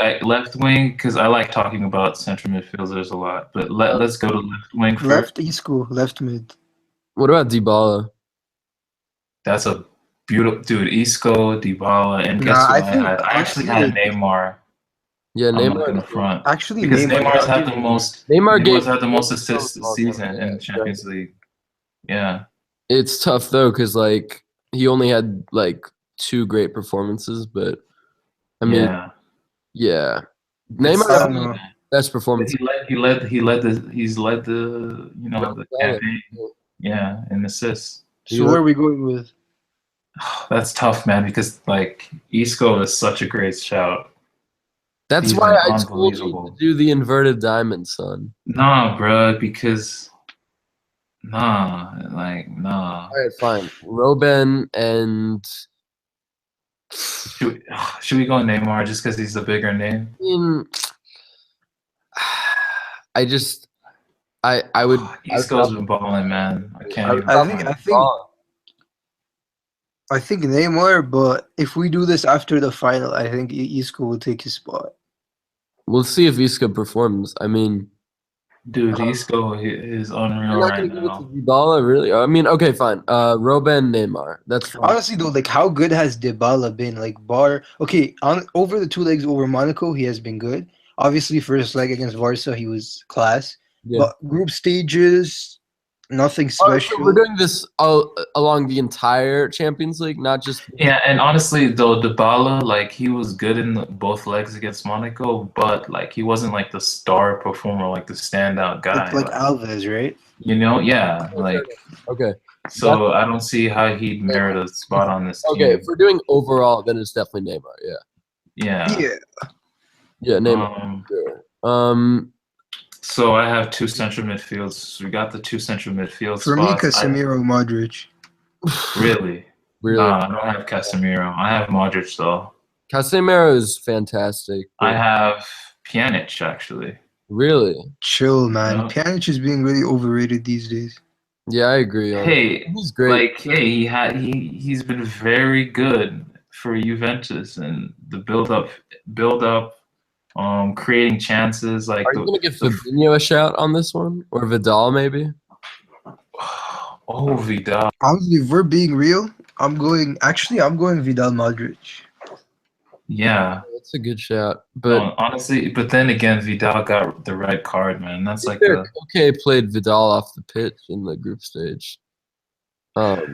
because I like talking about central midfielders a lot. But let's go to left wing first. Left Isco, left mid. What about Dybala? That's a beautiful dude. Isco, Dybala, and guess Nah, who I actually had Neymar. Yeah, I'm not Neymar. gonna front. Actually, Because Neymar. Neymar's had the most. Neymar Neymar's gave had the most assists this season Yeah, in Champions League. Yeah. It's tough though, because like he only had like 2 great performances, but I mean, yeah. Neymar I don't know. best performance. He's led the the campaign. Yeah, in assists. So where are we going with? That's tough, man, because like Isco is such a great shout. That's He's why been I told you to do the inverted diamond, son. Nah, bro, because nah. All right, fine. Robben and should we go Neymar just because he's the bigger name? I mean, I would. Isco's been balling, man. I can't. I think Neymar, but if we do this after the final, I think Isco will take his spot. We'll see if Isco performs. I mean, dude, Isco is unreal right now. Dybala, really? I mean, okay, fine. Robben, Neymar. That's fine. Honestly though, like how good has Dybala been? Like over the 2 legs over Monaco, he has been good. Obviously, first leg against Barca, he was class. Yeah. But group stages, nothing special. So we're doing this along the entire Champions League, not just. Yeah, and honestly, though, Dybala, like he was good in both legs against Monaco, but like he wasn't like the star performer, like the standout guy. Like Alves, right? Yeah, like. Okay. So I don't see how he'd merit a spot on this team. Okay, if we're doing overall, then it's definitely Neymar. Yeah. Yeah, Neymar. Sure. So I have 2 central midfields. We got the 2 central midfield For spots. me, Casemiro, Modric. Really? Really? Nah, I don't have Casemiro. I have Modric though. Casemiro is fantastic. I have Pjanic actually. Really? Chill, man. No. Pjanic is being really overrated these days. Yeah, I agree. Hey, he's great. Like, hey, he's been very good for Juventus and the build up, creating chances. Like, are you gonna give Fabinho a shout on this one, or Vidal maybe? Oh, Vidal. Honestly, if we're being real, I'm going Vidal Modric. Yeah, that's a good shout. But no, honestly, but then again, Vidal got the red card, man. That's like okay. Played Vidal off the pitch in the group stage. But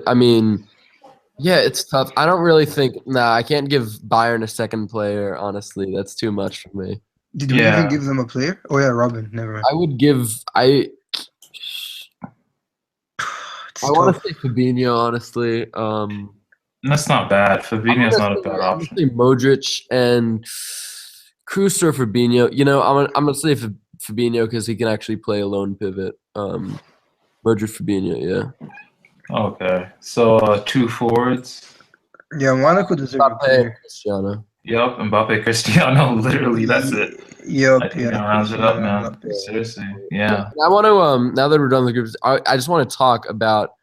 I mean, yeah, it's tough. I don't really think. Nah, I can't give Bayern a second player. Honestly, that's too much for me. Did we even give them a player? Oh yeah, Robin. Never mind. I would give. I want to say Fabinho. Honestly, that's not bad. Fabinho's not a bad option. I'm gonna say Modric and Kroos or Fabinho. You know, I'm gonna say Fabinho because he can actually play a lone pivot. Modric, Fabinho, yeah. Okay, so 2 forwards. Yeah, Monaco deserves a player. Cristiano. Yup, Mbappe, Cristiano. Literally, that's it. Yup, I think that rounds it up, man. Seriously, yeah. I want to now that we're done with the groups, I just want to talk about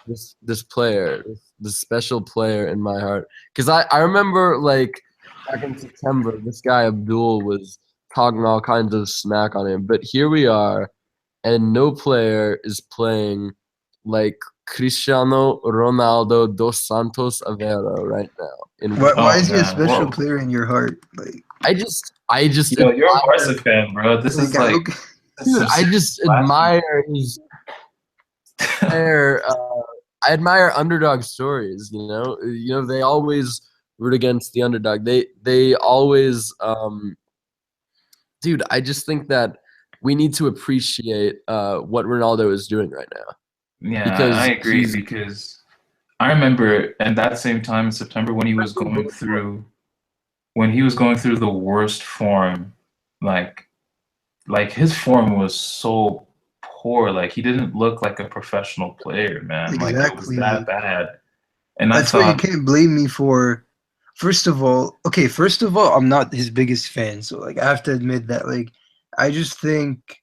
this player, this special player in my heart, because I remember like back in September, this guy Abdul was talking all kinds of smack on him. But here we are, and no player is playing like Cristiano Ronaldo dos Santos Aveiro right now. Why, Oh, why is he a man, special whoa. player in your heart? Like, I just Yo, you're a admire, Barca fan, bro. This is like, okay. dude, I just admire his admire, I admire underdog stories. They always root against the underdog. They always, dude. I just think that we need to appreciate what Ronaldo is doing right now Yeah, because I agree he's because I remember at that same time in September when he was going through the worst form, like his form was so poor. Like he didn't look like a professional player, man. Like it was Exactly. that bad. And I That's why you thought, can't blame me for. First of all, I'm not his biggest fan, so like I have to admit that. Like, I just think,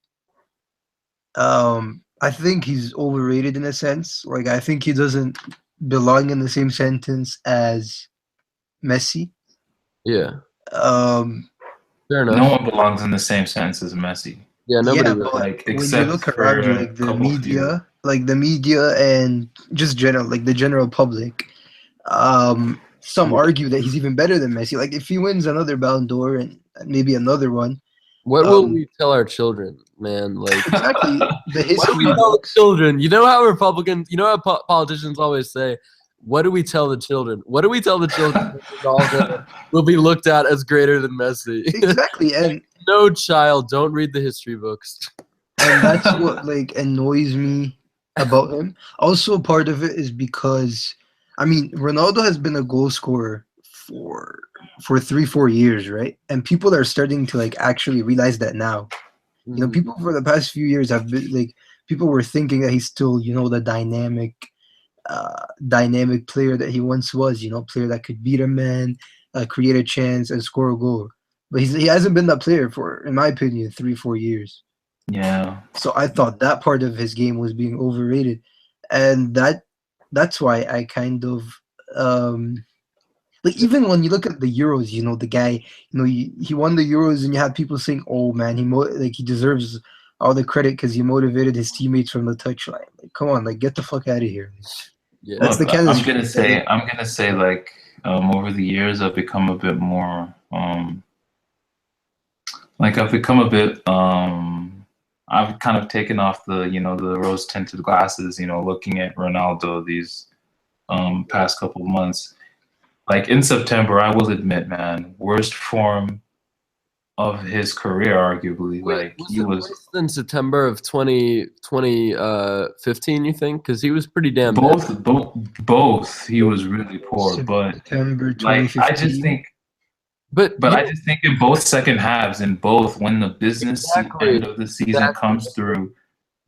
I think he's overrated in a sense. Like, I think he doesn't belong in the same sentence as Messi. yeah, Um, fair no enough. one belongs in the same sentence as Messi. Yeah, nobody yeah, really. but Like when you except look around for you, a couple few. like the media and just general, like the general public, some Yeah. argue that he's even better than Messi. Like, if he wins another Ballon d'Or and maybe another one, What will um, we tell our children, man? Like, exactly the what do we history tell the books. children? You know how Republicans, you know how politicians always say, "What do we tell the children? What do we tell the children?" that Ronaldo will be looked at as greater than Messi. Exactly, and No child, don't read the history books. that's what like annoys me about him. Also, part of it is because, I mean, Ronaldo has been a goal scorer for 3-4 years, right? And people are starting to like actually realize that now. You know, Mhm. people for the past few years have been like, people were thinking that he's still, the dynamic player that he once was. Player that could beat a man, create a chance, and score a goal. But he hasn't been that player for, in my opinion, 3-4 years. Yeah. So I thought that part of his game was being overrated, and that's why I kind of, like, even when you look at the Euros, the guy, he won the Euros, and you have people saying, "Oh man, like he deserves all the credit because he motivated his teammates from the touchline." Like, come on, like get the fuck out of here. Yeah. That's Look, the kind of I'm gonna shit that, say, like, like, over the years, I've become a bit more, like, I've become a bit, I've kind of taken off the, the rose tinted glasses, looking at Ronaldo these, past couple of months. Like in September, I will admit, man, worst form of his career, arguably. Wait, Like was he it was worse than September of 2015, you think? Because he was pretty damn bad. both. He was really poor, but September like I just 2015. think. But But I just think in both second halves, in both, when the business exactly, end of the season exactly. comes through,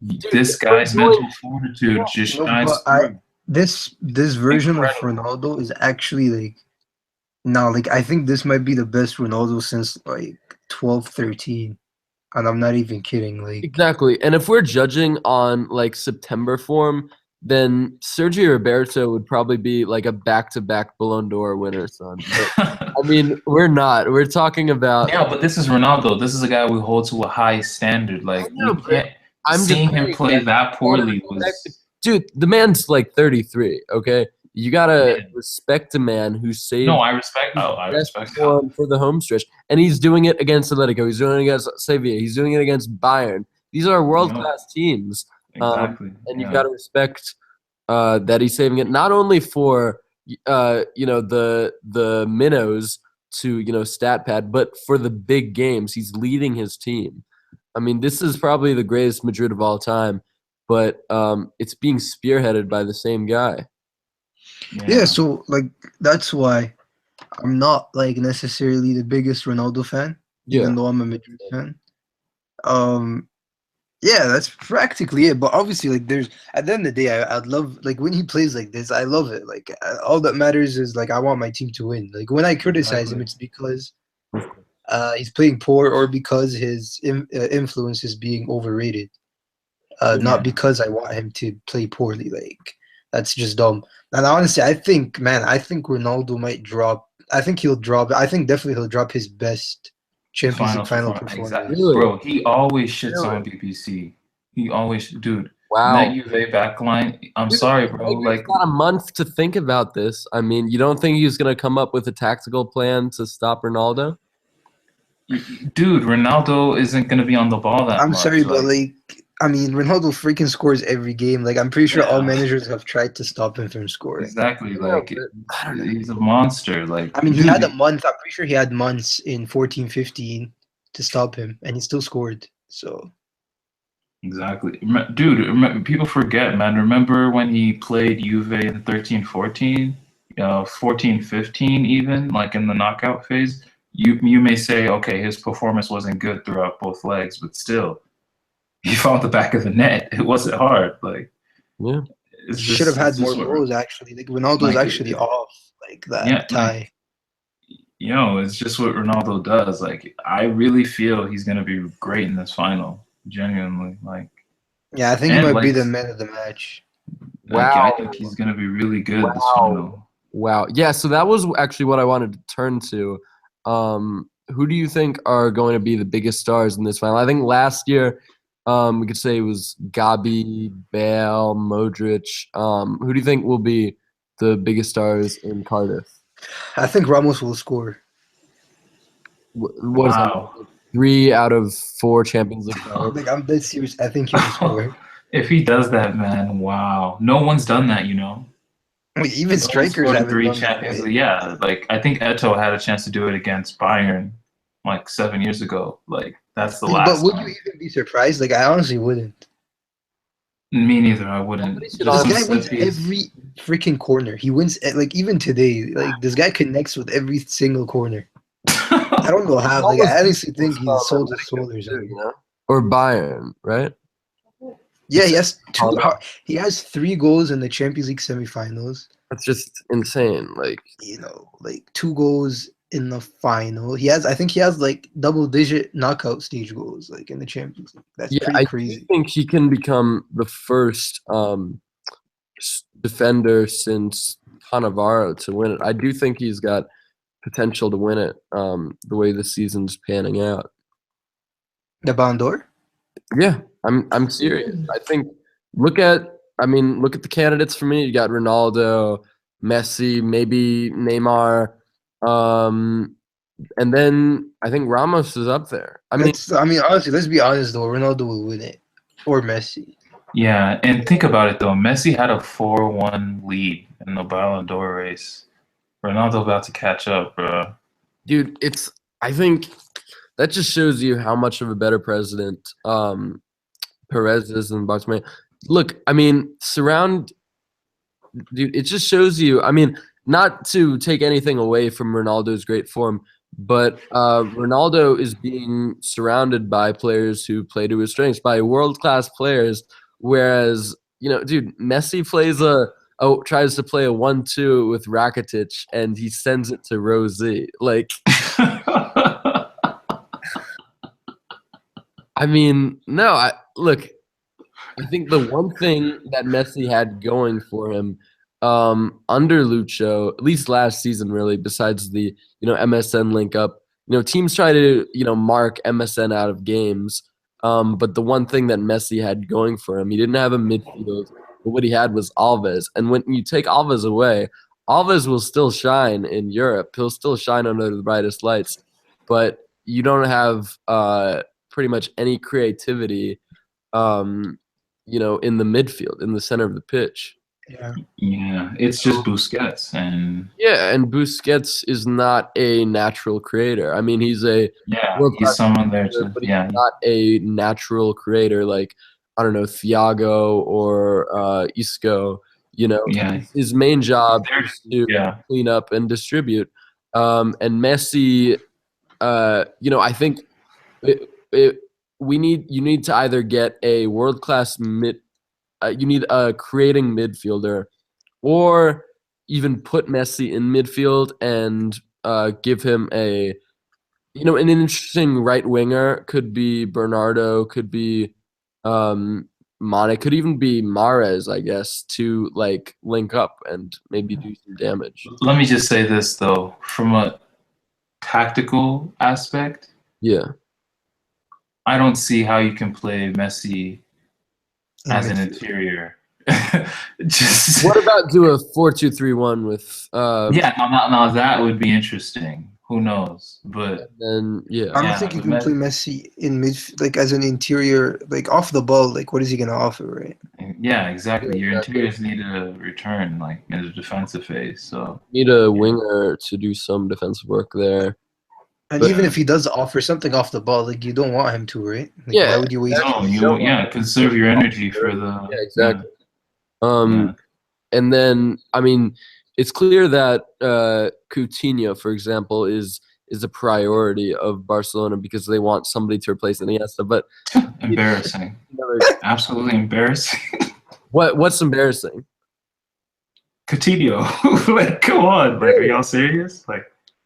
Dude, this if we're guy's doing mental fortitude just No, shines but through. this version of Incredible. Ronaldo is actually like, now, like, I think this might be the best Ronaldo since like 12, 13, and I'm not even kidding. Like, exactly, and if we're judging on like September form, then Sergio Roberto would probably be like a back-to-back Ballon d'Or winner, son. But I mean, we're not. We're talking about. Yeah, but this is Ronaldo. This is a guy we hold to a high standard. I Like we know, but can't. I'm just Seeing him saying play that that you gotta poorly respect, was. dude. The man's like 33. Okay, you gotta Man, respect a man who no, saved I respect. his Oh, I best respect that. form for the home stretch, and he's doing it against Atletico. He's doing it against Sevilla. He's doing it against Bayern. These are world No, class teams, exactly. and you've Yeah. got to respect that he's saving it not only for the minnows to stat pad, but for the big games. He's leading his team. I mean, this is probably the greatest Madrid of all time, but it's being spearheaded by the same guy. yeah, Yeah. so like that's why I'm not like necessarily the biggest Ronaldo fan, Yeah. even though I'm a Madrid fan. Um, yeah, that's practically it. But obviously, like, there's, at the end of the day, I'd love, like, when he plays like this, I love it. Like, all that matters is like I want my team to win. Like, when I criticize him, Exactly. it's because he's playing poor, or because his influence is being overrated. Not Yeah. because I want him to play poorly. Like, that's just dumb. And honestly, I think Ronaldo might drop I think he'll drop. I think definitely he'll drop his best Champions League final performance. performance. Exactly. Really? Bro, he always shits on Really? BBC. He always, dude. Wow. That Juve backline. I'm sorry, bro. He's Like, got a month to think about this. I mean, you don't think he's going to come up with a tactical plan to stop Ronaldo? dude, Ronaldo isn't gonna be on the ball that I'm much. sorry, but like, I mean, Ronaldo freaking scores every game. Like, I'm pretty sure all Yeah. managers have tried to stop him from scoring. exactly. Yeah, Like, but I don't know. he's a monster. Like, I mean, he dude, had a month. I'm pretty sure he had months in 14-15 to stop him, and he still scored. So exactly. Dude, people forget, man. Remember when he played Juve in 13-14, 14-15 even, like in the knockout phase? You may say, okay, his performance wasn't good throughout both legs, but still, he found the back of the net. It wasn't hard. Like, Yeah. it's should have just, had it's more just what, goals. Actually, like Ronaldo's like, actually off like yeah, that tie. it's just what Ronaldo does. Like, I really feel he's gonna be great in this final. Genuinely, like, Yeah, I think he and might be like, the man of the match. I Wow. think he's gonna be really good this Wow. final. Wow. Yeah, so that was actually what I wanted to turn to. Who do you think are going to be the biggest stars in this final? I think last year we could say it was Gabi, Bale, Modric. Who do you think will be the biggest stars in Cardiff? I think Ramos will score. What is that? Wow. 3 out of 4 Champions League finals? Like, I'm dead serious. I think he will score. If he does that, man, wow. No one's done that, Like, even No one strikers scored haven't 3 done that. Champions Right? League. Yeah, like I think Eto had a chance to do it against Bayern like 7 years ago. Like that's the But last would you time. even be surprised? Like, I honestly wouldn't. Me neither. I wouldn't. Somebody should This Just some guy wins set piece. every freaking corner. He wins like even today. Like, this guy connects with every single corner. I don't know how. Like, I honestly think he's sold his soul or You something. know? Or Bayern, right? Yeah, he has Hold on. He has 3 goals in the Champions League semifinals. That's just insane. Like, Like 2 goals in the final. I think he has like double-digit knockout stage goals, like in the Champions League. That's yeah, pretty I crazy. think he can become the first defender since Cannavaro to win it. I do think he's got potential to win it. The way the season's panning out. The Ballon d'Or? Yeah, I'm serious. I think look at the candidates for me. You got Ronaldo, Messi, maybe Neymar, and then I think Ramos is up there. I mean, Honestly, let's be honest though. Ronaldo will win it, or Messi. Yeah, and think about it though. Messi had a 4-1 lead in the Ballon d'Or race. Ronaldo about to catch up, bro. dude, I think that just shows you how much of a better president Perez is than Bartomeu. Look, I mean, dude, it just shows you. I mean, not to take anything away from Ronaldo's great form, but Ronaldo is being surrounded by players who play to his strengths, by world-class players. Whereas, dude, Messi tries to play a 1-2 with Rakitic, and he sends it to Rosie. Like, I mean, no, look. I think the one thing that Messi had going for him under Lucho, at least last season, really, besides the MSN link up, teams try to mark MSN out of games. But the one thing that Messi had going for him, he didn't have a midfield, but what he had was Alves. And when you take Alves away, Alves will still shine in Europe. He'll still shine under the brightest lights, but you don't have pretty much any creativity. In the midfield, in the center of the pitch. Yeah. Yeah, it's just Busquets, and Busquets is not a natural creator. I mean, he's a he's someone there too. but he's not a natural creator like, I don't know, Thiago or Isco. His main job is to clean up and distribute. And Messi, I think you need to either get a world-class you need a creating midfielder, or even put Messi in midfield and give him an interesting right winger. Could be Bernardo, could be It could even be Mahrez, I guess, to like link up and maybe do some damage. Let me just say this though, from a tactical aspect, Yeah. I don't see how you can play Messi In as an midfield. interior. Just What about do a 4-2-3-1 with yeah, now that would be interesting. Who knows? But then I yeah. don't Yeah, think you but can play Messi- Messi in mid, like as an interior, like off the ball. Like, what is he gonna offer, right? yeah, exactly. Your Exactly. interiors need a return, like in the defensive phase. So Need a winger to do some defensive work there. And But- even if he does offer something off the ball, like you don't want him to, right? Like, Yeah, why would you waste? no, his- you conserve your energy for the Yeah, exactly. yeah. And then I mean, it's clear that Coutinho, for example, is a priority of Barcelona because they want somebody to replace Iniesta. But Embarrassing. Absolutely embarrassing. what's embarrassing? Coutinho. Like, come on. Like, are y'all serious? Like,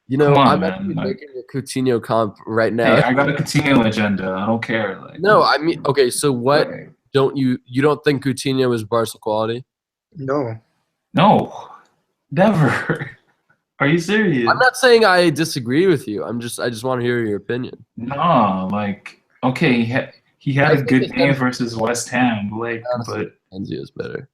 You know, come on, I'm man. actually Like, making a Coutinho comp right now. hey, I got a Coutinho agenda. I don't care. Like, No, I mean, okay, so what like, don't you don't think Coutinho is Barca quality? No, no, never. Are you serious? I'm not saying I disagree with you. I just want to hear your opinion. Nah, like, okay, he had I a think good it's game better. versus West Ham, like, Honestly, but Enzio is better.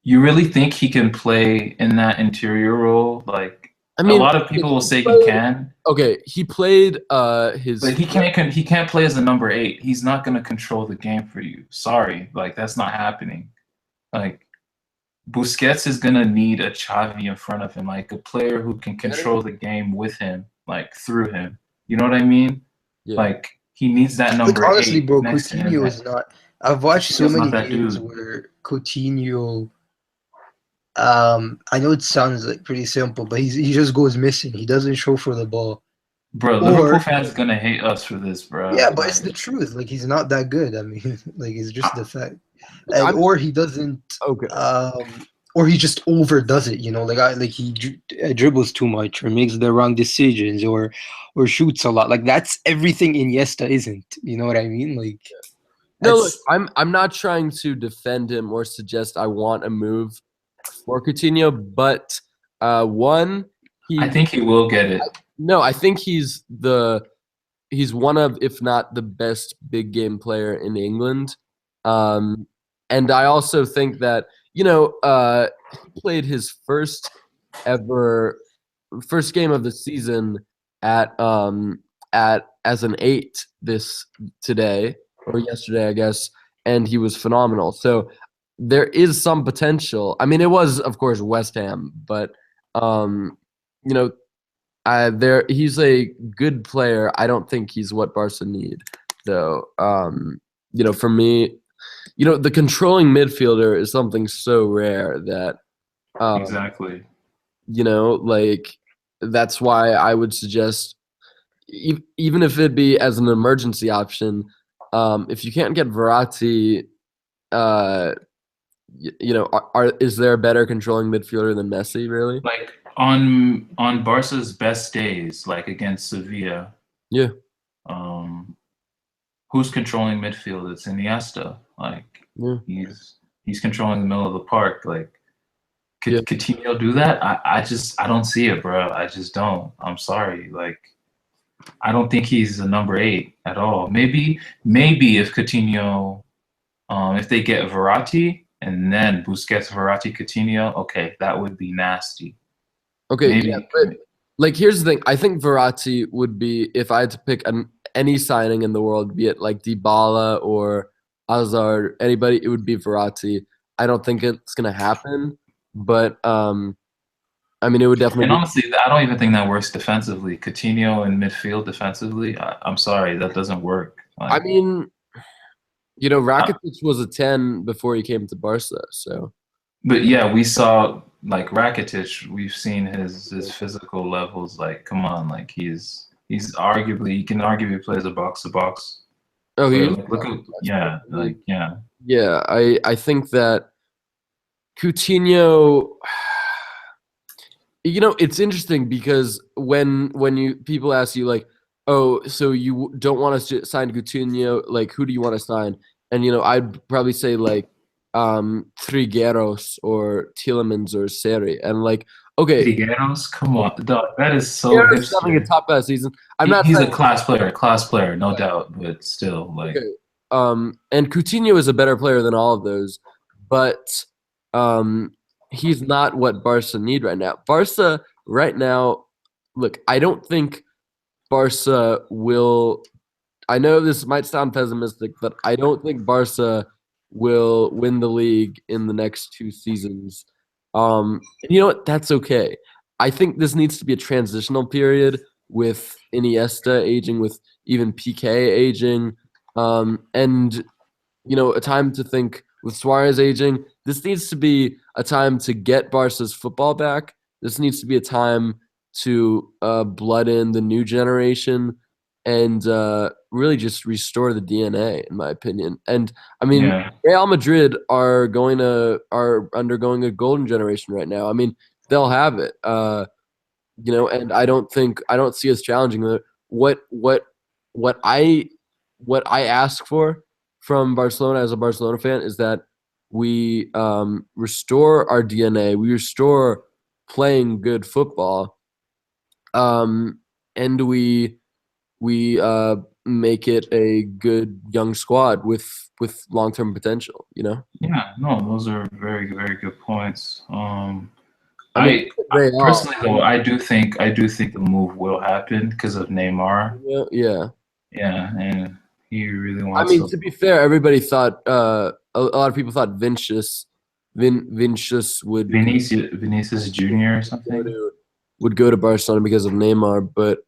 you really think he can play in that interior role? Like, I a mean, lot of people will say he played- can, Okay, he played his. but he can't play as a number 8. He's not gonna control the game for you. Sorry, like that's not happening. Like, Busquets is gonna need a Xavi in front of him, like a player who can control the game with him, like through him. You know what I mean? Yeah. Like he needs that like number honestly, 8 bro, next to him. Coutinho is not. I've watched so Coutinho's many not that games dude. where Coutinho. I know it sounds like pretty simple, but he just goes missing. He doesn't show for the ball. Bro, Liverpool fans gonna hate us for this, bro. Yeah, but Like, it's the truth. Like he's not that good. I mean, like it's just the fact. I'm- And or he doesn't. Okay. Or he just overdoes it. You know, like he dribbles too much, or makes the wrong decisions, or shoots a lot. Like that's everything Iniesta isn't. You know what I mean? Like. No, look, that's- I'm not trying to defend him or suggest I want a move for Coutinho, but one, I think he will get it. no, I think he's one of, if not the best big game player in England. And I also think that, he played his first game of the season at as an 8 today or yesterday, I guess, and he was phenomenal. So there is some potential. I mean, it was of course West Ham, but he's a good player. I don't think he's what Barca need, though. For me, the controlling midfielder is something so rare that Exactly. That's why I would suggest, even if it be as an emergency option, if you can't get Verratti, is there a better controlling midfielder than Messi, really? Like on Barca's best days, like against Sevilla. Yeah. Who's controlling midfield? It's Iniesta. Like Yeah. he's controlling the middle of the park. Like could Yeah. Coutinho do that? I don't see it, bro. I just don't. I'm sorry. Like I don't think he's a number 8 at all. Maybe if Coutinho, if they get Verratti and then Busquets, Verratti, Coutinho, okay, that would be nasty. Okay, Maybe. yeah, but here's the thing. I think Verratti would be, if I had to pick any signing in the world, be it like Dybala or Hazard, anybody, it would be Verratti. I don't think it's gonna happen, but I mean, it would definitely. And honestly, I don't even think that works defensively. Coutinho in midfield defensively, I'm sorry, that doesn't work. Like, I mean, Rakitic was a 10 before he came to Barca, so. But yeah, we saw like Rakitic. We've seen his physical levels. Like, come on, like he can arguably play as a box to box. Oh, he. Look at yeah. Yeah, I think that Coutinho. It's interesting because when people ask you like, oh, so you don't want us to sign Coutinho, like who do you want to sign? and I'd probably say like Trigueros or Tielemans or Seri, and like okay, Trigueros, come on, dog, that is so Trigueros is having a hipster. top class season. I'm not He's a saying class player, no doubt, but still, like, okay. And Coutinho is a better player than all of those, but he's not what Barca need right now. Barca right now, look, I don't think Barca will. I know this might sound pessimistic, but I don't think Barca will win the league in the next 2 seasons. And you know what? That's okay. I think this needs to be a transitional period with Iniesta aging, with even PK aging, and a time to think with Suarez aging. This needs to be a time to get Barca's football back. This needs to be a time to blood in the new generation and really just restore the DNA, in my opinion. And I mean, yeah, Real Madrid are undergoing a golden generation right now. I mean, they'll have it. And I don't see us challenging the what I ask for from Barcelona as a Barcelona fan is that we restore our DNA, we restore playing good football, and we make it a good young squad with long-term potential. yeah, no, those are very, very good points. I mean, Real, Personally though, I do think the move will happen because of Neymar. yeah. Yeah, and he really I wants mean, to be fair, everybody thought a lot of people thought Vinicius would Vinicius Jr. or go something. to Barcelona because of Neymar, but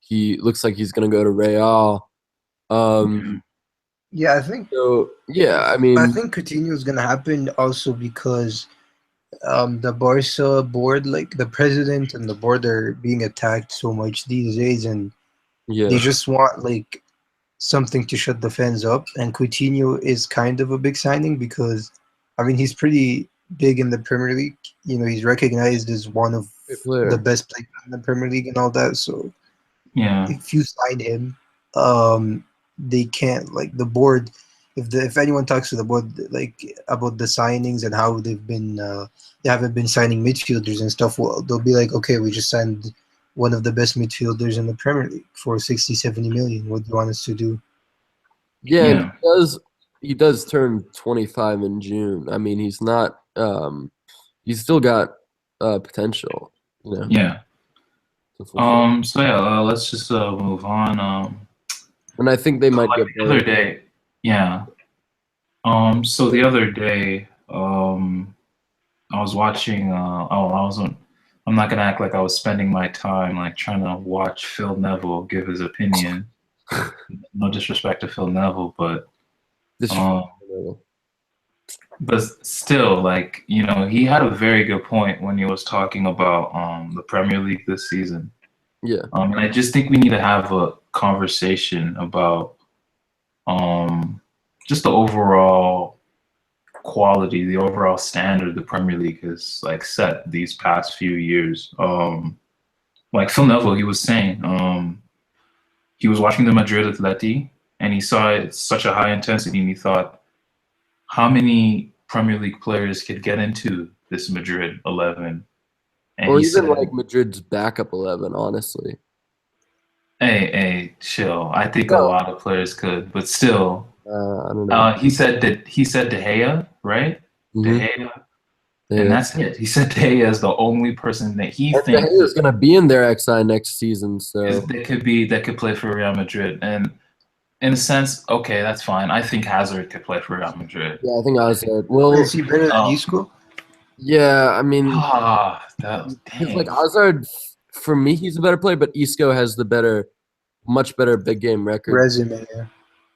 he looks like he's going to go to Real. Yeah, I think So yeah, I mean, Coutinho is gonna happen also because the Barca board, like the president and the board, are being attacked so much these days, and yeah, they just want like something to shut the fans up. And Coutinho is kind of a big signing because, I mean, he's pretty big in the Premier League. He's recognized as one of great player. the best players in the Premier League and all that. So Yeah, if you sign him, they can't, like the board. If anyone talks to the board like about the signings and how they haven't been signing midfielders and stuff, well, they'll be like, okay, we just signed one of the best midfielders in the Premier League for 60, 70 million. What do you want us to do? Yeah, and yeah, he does turn 25 in June. I mean, he's not he's still got potential, yeah. to fulfill. So yeah, let's just move on. And I think they So might like get the other better. day, yeah. So the other day, I was watching. I'm not gonna act like I was spending my time like trying to watch Phil Neville give his opinion. No disrespect to Phil Neville, but This but still, like he had a very good point when he was talking about the Premier League this season. yeah. And I just think we need to have a conversation about just the overall quality, the overall standard the Premier League has like set these past few years. Like Phil Neville, he was saying, he was watching the Madrid Atleti and he saw it such a high intensity and he thought, how many Premier League players could get into this Madrid 11? And Or he even said, like Madrid's backup 11, honestly. hey, chill. I think a No. lot of players could, but still, I don't know. he said De Gea, right? Mhm. De Gea, Yeah. and that's it. He said De Gea is the only person that he And De thinks Gea is going to be in their XI next season, so that could play for Real Madrid. And in a sense, okay, that's fine. I think Hazard could play for Real Madrid. yeah, I think Hazard. Well, Is he better than Isco? yeah, I mean, That it's like dang. Hazard. For me, he's a better player, but Isco has the much better big game record. Resume, yeah.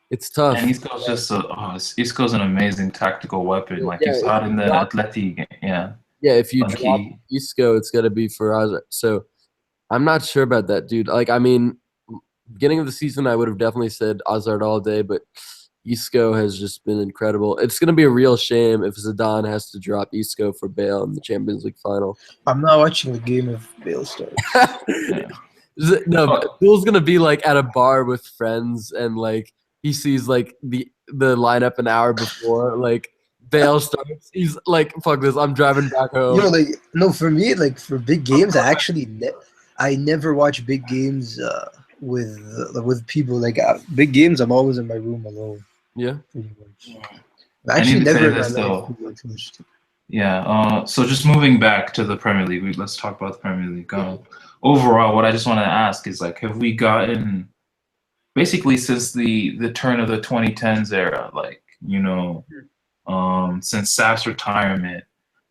It's tough. And Isco's an amazing tactical weapon. Like you saw it in the Atleti game. Yeah. Yeah, if you Like drop he, Isco, it's got to be for Hazard. So I'm not sure about that, dude. Like, I mean, beginning of the season, I would have definitely said Hazard all day, but Isco has just been incredible. It's going to be a real shame if Zidane has to drop Isco for Bale in the Champions League final. I'm not watching the game if Bale starts. yeah. No, Bill's going to be like at a bar with friends and like he sees like the the lineup an hour before. Like Bale starts, he's like, "Fuck this! I'm driving back home." Like no, for me, like for big games, I never watch big games with people. Like big games, I'm always in my room alone, Yeah. pretty much. I Actually, need to say never in my this life though. do I watch. Yeah. So just moving back to the Premier League, let's talk about the Premier League. Overall, what I just want to ask is like, have we gotten basically since the turn of the 2010s era, like since Saf's retirement,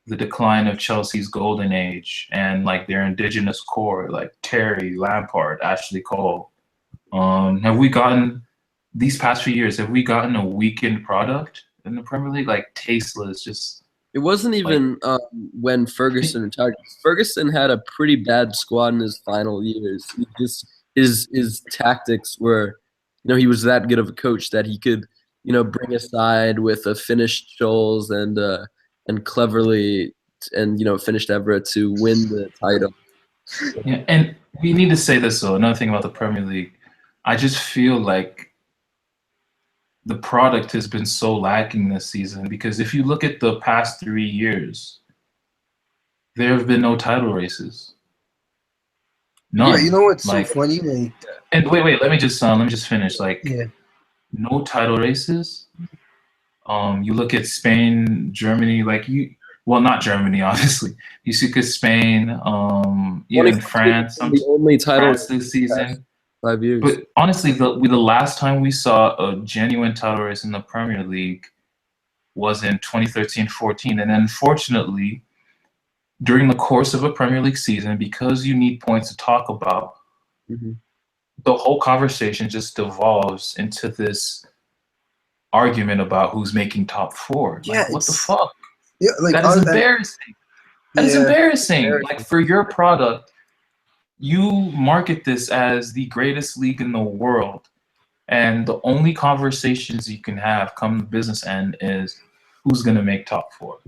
the decline of Chelsea's golden age, and like their indigenous core, like Terry, Lampard, Ashley Cole. Have we gotten these past few years? Have we gotten a weakened product in the Premier League, like tasteless? Just It wasn't even when Ferguson retired. Ferguson had a pretty bad squad in his final years. He just his tactics were, he was that good of a coach that he could, bring a side with a finished Scholes and cleverly and finished Everett to win the title. yeah, and we need to say this though. Another thing about the Premier League, I just feel like the product has been so lacking this season because if you look at the past 3 years, there have been no title races. None. Yeah, you know what's like, so funny? Like, and wait, let me just finish. Like, yeah, no title races. You look at Spain, Germany, well, not Germany, obviously. You see, at Spain, even France, the only title France this season. 5 years. But honestly, the last time we saw a genuine title race in the Premier League was in 2013-14. And unfortunately, during the course of a Premier League season, because you need points to talk about, the whole conversation just devolves into this argument about who's making top four. Yeah, what the fuck? yeah, like That is embarrassing. That is embarrassing. Like, for your product, you market this as the greatest league in the world, and the only conversations you can have come the business end is who's going to make top four.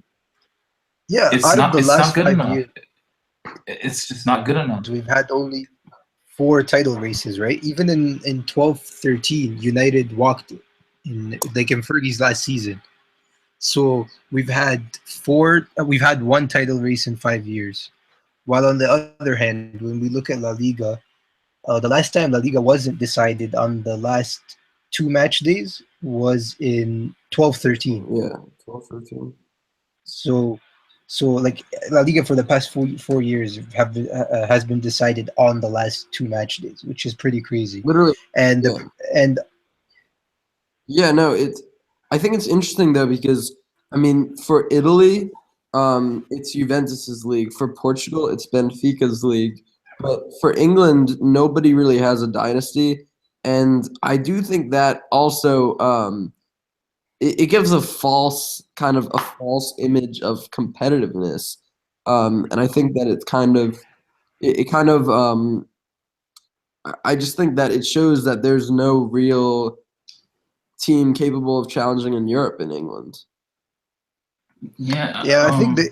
Yeah, It's out not. of the It's last not good 5 enough. years, It's just not good enough. we've had only 4 title races, right? Even in 12-13, United walked in Fergie's last season. So we've had 1 title race in 5 years. While on the other hand, when we look at La Liga, the last time La Liga wasn't decided on the last 2 match days was in 12-13. Yeah, 12-13. So like La Liga for the past 4 years has been decided on the last 2 match days, which is pretty crazy. Literally, And yeah. and Yeah, no, I think it's interesting though because I mean, for Italy, it's Juventus's league. For Portugal, it's Benfica's league. But for England, nobody really has a dynasty, and I do think that also it gives a false image of competitiveness, and I think that it's kind of it kind of I just think that it shows that there's no real team capable of challenging in Europe in England. Yeah. I think that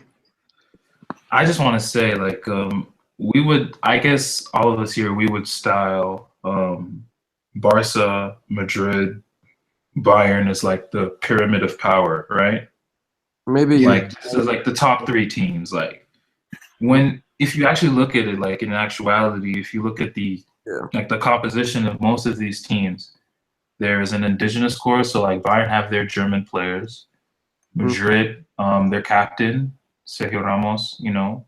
I just want to say, like, I guess all of us here, we would style Barca, Madrid, Bayern as like the pyramid of power, right? Maybe Like, so like the top 3 teams. Like, if you actually look at it, like in actuality, if you look at the composition of most of these teams, there's an indigenous core. So like Bayern have their German players, Madrid, their captain Sergio Ramos.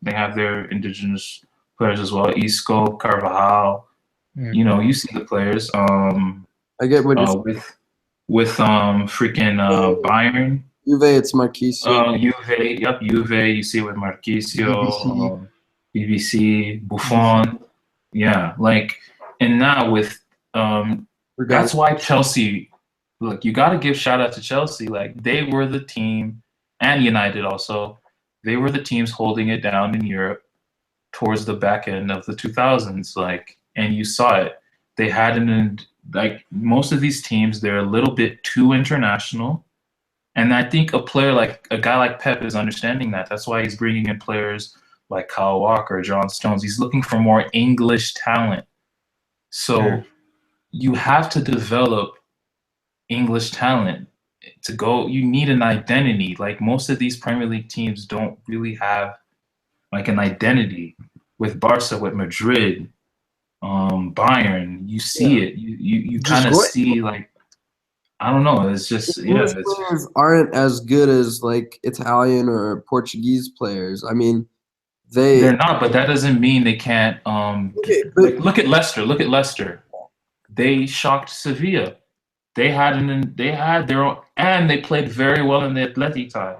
They have their indigenous players as well. Isco, Carvajal. You see the players. I get what you're with freaking Bayern. Juve, it's Marquisio. Juve. You see it with Marquisio, BBC, Buffon. Yeah, like, and now with that's why Chelsea. Look, you got to give shout out to Chelsea. Like, they were the team, and United also. They were the teams holding it down in Europe towards the back end of the 2000s. Like, and you saw it. They had like most of these teams, they're a little bit too international. And I think a guy like Pep is understanding that. That's why he's bringing in players like Kyle Walker, John Stones. He's looking for more English talent. So you have to develop English talent. to go, you need an identity. Like most of these Premier League teams don't really have like an identity. With Barca, with Madrid, Bayern, you see it. You Just kind of go. see like I don't know. It's just English it's players aren't as good as like Italian or Portuguese players. I mean, they're not, but that doesn't mean they can't. Okay, Like but look at Leicester. Look at Leicester. They shocked Sevilla. They had their own, and they played very well in the Athletic tie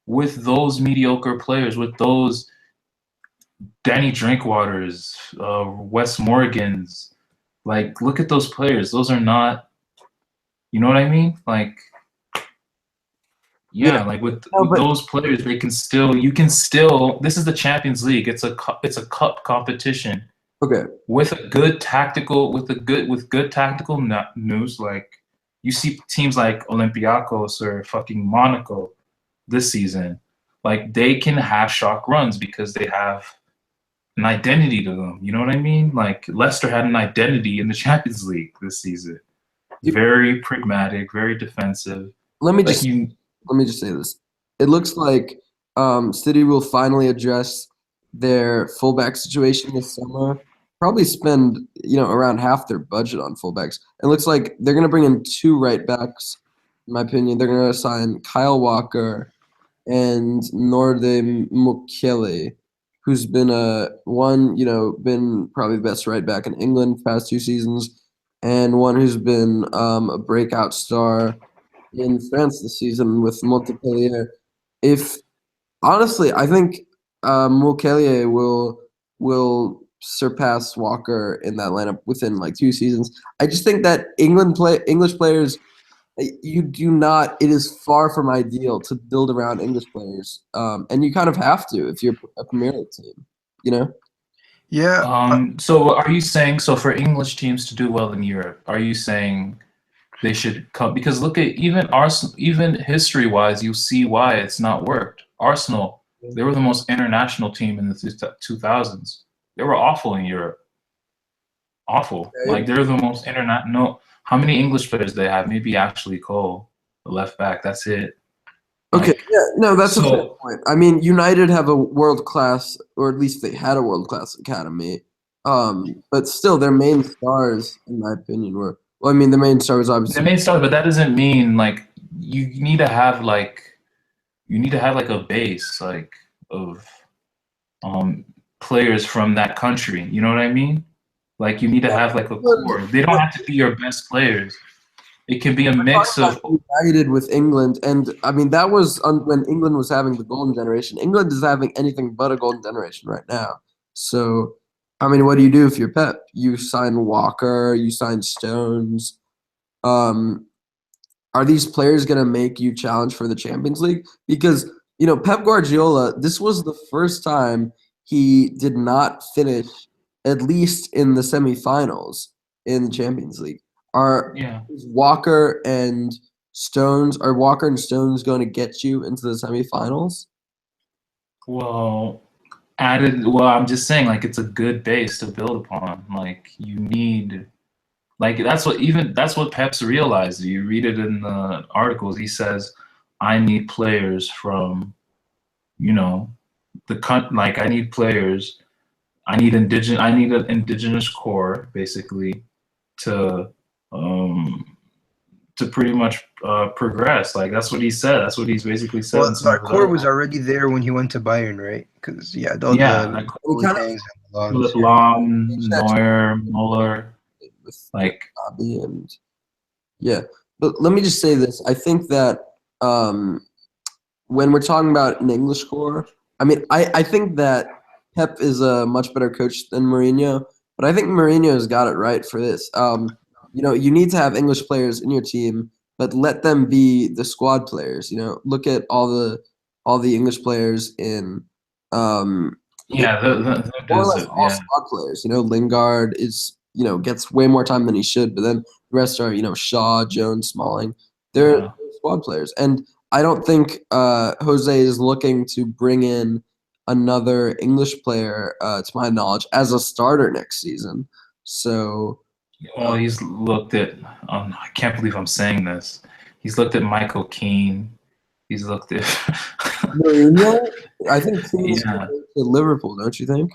with those mediocre players, with those Danny Drinkwaters, Wes Morgans. Like, look at those players. Those are not, you know what I mean? Like, yeah, like with No, but those players, they can still. You can still. This is the Champions League. It's a cup competition okay. with a good tactical with good tactical news. Like you see teams like Olympiacos or fucking Monaco this season, like they can have shock runs because they have an identity to them. You know what I mean? Like Leicester had an identity in the Champions League this season. Very pragmatic, very defensive. Let me Like just you, let me just say this. It looks like City will finally address their fullback situation this summer. Probably spend around half their budget on fullbacks. It looks like they're going to bring in 2 right backs. In my opinion, they're going to sign Kyle Walker and Nordin Mukiele, who's been been probably the best right back in England past 2 seasons, and one who's been a breakout star in France this season with Montpellier. If honestly, I think Montpellier will surpass Walker in that lineup within like 2 seasons. I just think that English players, you do not. It is far from ideal to build around English players, and you kind of have to if you're a Premier League team. You know. Yeah. so are you saying so for English teams to do well in Europe? Are you saying they should come because look at even Arsenal, even history-wise, you see why it's not worked. Arsenal, they were the most international team in the 2000s. They were awful in Europe. Awful. Like they're the most internet. No, how many English players do they have? Maybe Ashley Cole, the left back. That's it. Okay, Like, yeah, no, that's a fair so point. I mean, United have a world class, or at least they had a world class academy. But still, their main stars, in my opinion, were. Well, I mean, the main star was the obviously. main star, but that doesn't mean like you need to have like a base like of players from that country. You know what I mean? Like you need to have like a core. They don't have to be your best players. It can be a mix of. United with England, and I mean that was when England was having the golden generation. England is having anything but a golden generation right now. So, I mean, what do you do if you're Pep? You sign Walker, you sign Stones. Are these players going to make you challenge for the Champions League? Because Pep Guardiola, this was the first time he did not finish at least in the semifinals in the Champions League. Are Yeah. Walker and Stones going to get you into the semifinals? Well, I'm just saying, like, it's a good base to build upon. Like, you need, like, that's what Pep's realized. You read it in the articles. He says, I need players from, like, I need players. I need an indigenous core, basically, to pretty much progress. Like that's what he said. That's what he's basically said. Well, that core was already there when he went to Bayern, right? Because like Philip Lahm, Neuer, Muller, like Bobby and yeah. But let me just say this: I think that when we're talking about an English core, I mean, I think that Pep is a much better coach than Mourinho, but I think Mourinho's got it right for this. You need to have English players in your team, but let them be the squad players. Look at all the English players in more or less all squad players. Lingard is gets way more time than he should, but then the rest are Shaw, Jones, Smalling. They're squad players, and I don't think Jose is looking to bring in another English player, to my knowledge, as a starter next season. So. Well, he's looked at. I can't believe I'm saying this. He's looked at Michael Keane. He's looked at Mourinho, I think Keane's yeah. going to Liverpool, don't you think?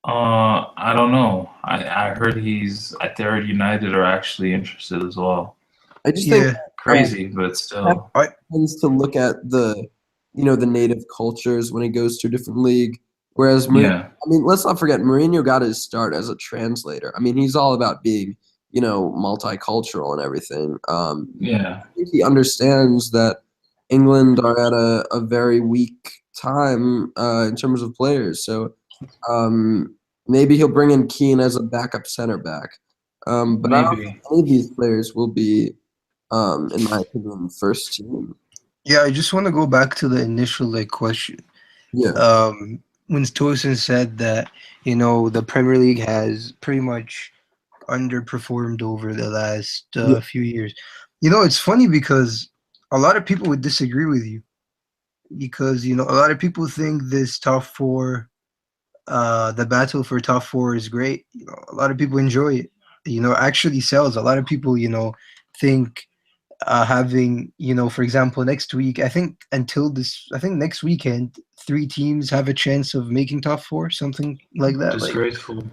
I don't know. I heard I heard United are actually interested as well. I just think Yeah, Crazy, but still. I tends to look at the the native cultures when he goes to a different league. Whereas Yeah. I mean, let's not forget Mourinho got his start as a translator. I mean, he's all about being multicultural and everything. Yeah. I think he understands that England are at a very weak time in terms of players. So maybe he'll bring in Keane as a backup center back. But I don't think Maybe. any of these players will be, in my opinion, first team. yeah, I just want to go back to the initial like question. Yeah. When Tosin said that the Premier League has pretty much underperformed over the last Yeah. few years. It's funny because a lot of people would disagree with you because a lot of people think this top four, the battle for top four is great. A lot of people enjoy it. Actually sells. A lot of people think having for example next week I think next weekend three teams have a chance of making top four, something like that. Like Disgraceful.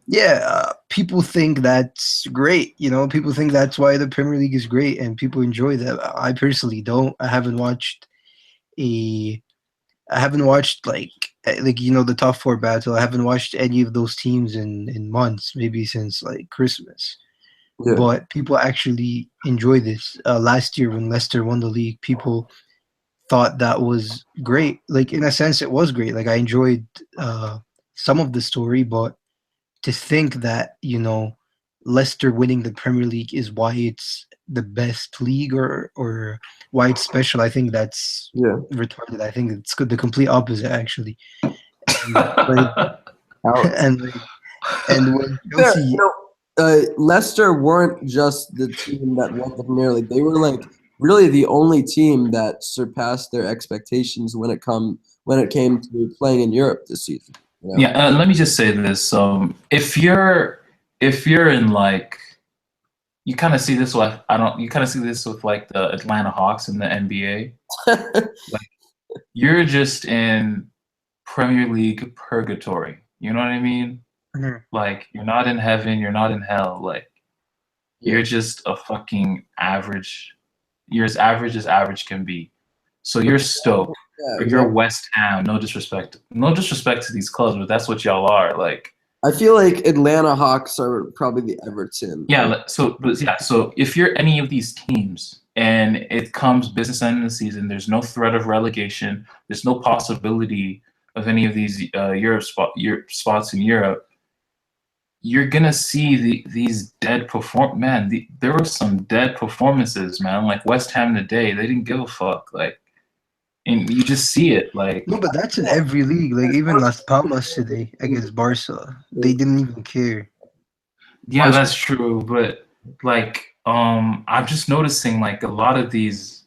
yeah, people think that's great. People think that's why the Premier League is great, and people enjoy that. I personally don't. A. I haven't watched the top four battle. I haven't watched any of those teams in months, maybe since like Christmas. Yeah. But people actually enjoy this. Last year when Leicester won the league, people thought that was great. Like in a sense, it was great. Like I enjoyed some of the story, but to think that Leicester winning the Premier League is why it's the best league or why it's special, I think that's Yeah. retarded. I think it's the complete opposite actually. And like and like and when Fair, Chelsea, Leicester weren't just the team that won the Premier League. They were like really the only team that surpassed their expectations when it came to playing in Europe this season. Yeah, let me just say this. If you're in like, you kind of see this with you kind of see this with like the Atlanta Hawks in the NBA. Like you're just in Premier League purgatory. You know what I mean? Mhm. Like you're not in heaven, you're not in hell. Like you're just a fucking average. You're as average can be. So you're stoked. Yeah, Or exactly. you're West Ham. No disrespect to these clubs, but that's what y'all are. Like I feel like Atlanta Hawks are probably the Everton. yeah. So if you're any of these teams and it comes business end of the season, there's no threat of relegation. There's no possibility of any of these Europe spots in Europe. You're gonna see these dead there were some dead performances, man. Like West Ham today, they didn't give a fuck. Like, and you just see it. Like, no, but that's in every league. Like even Las Palmas today against Barca, they didn't even care. yeah, that's true. But like, I'm just noticing like a lot of these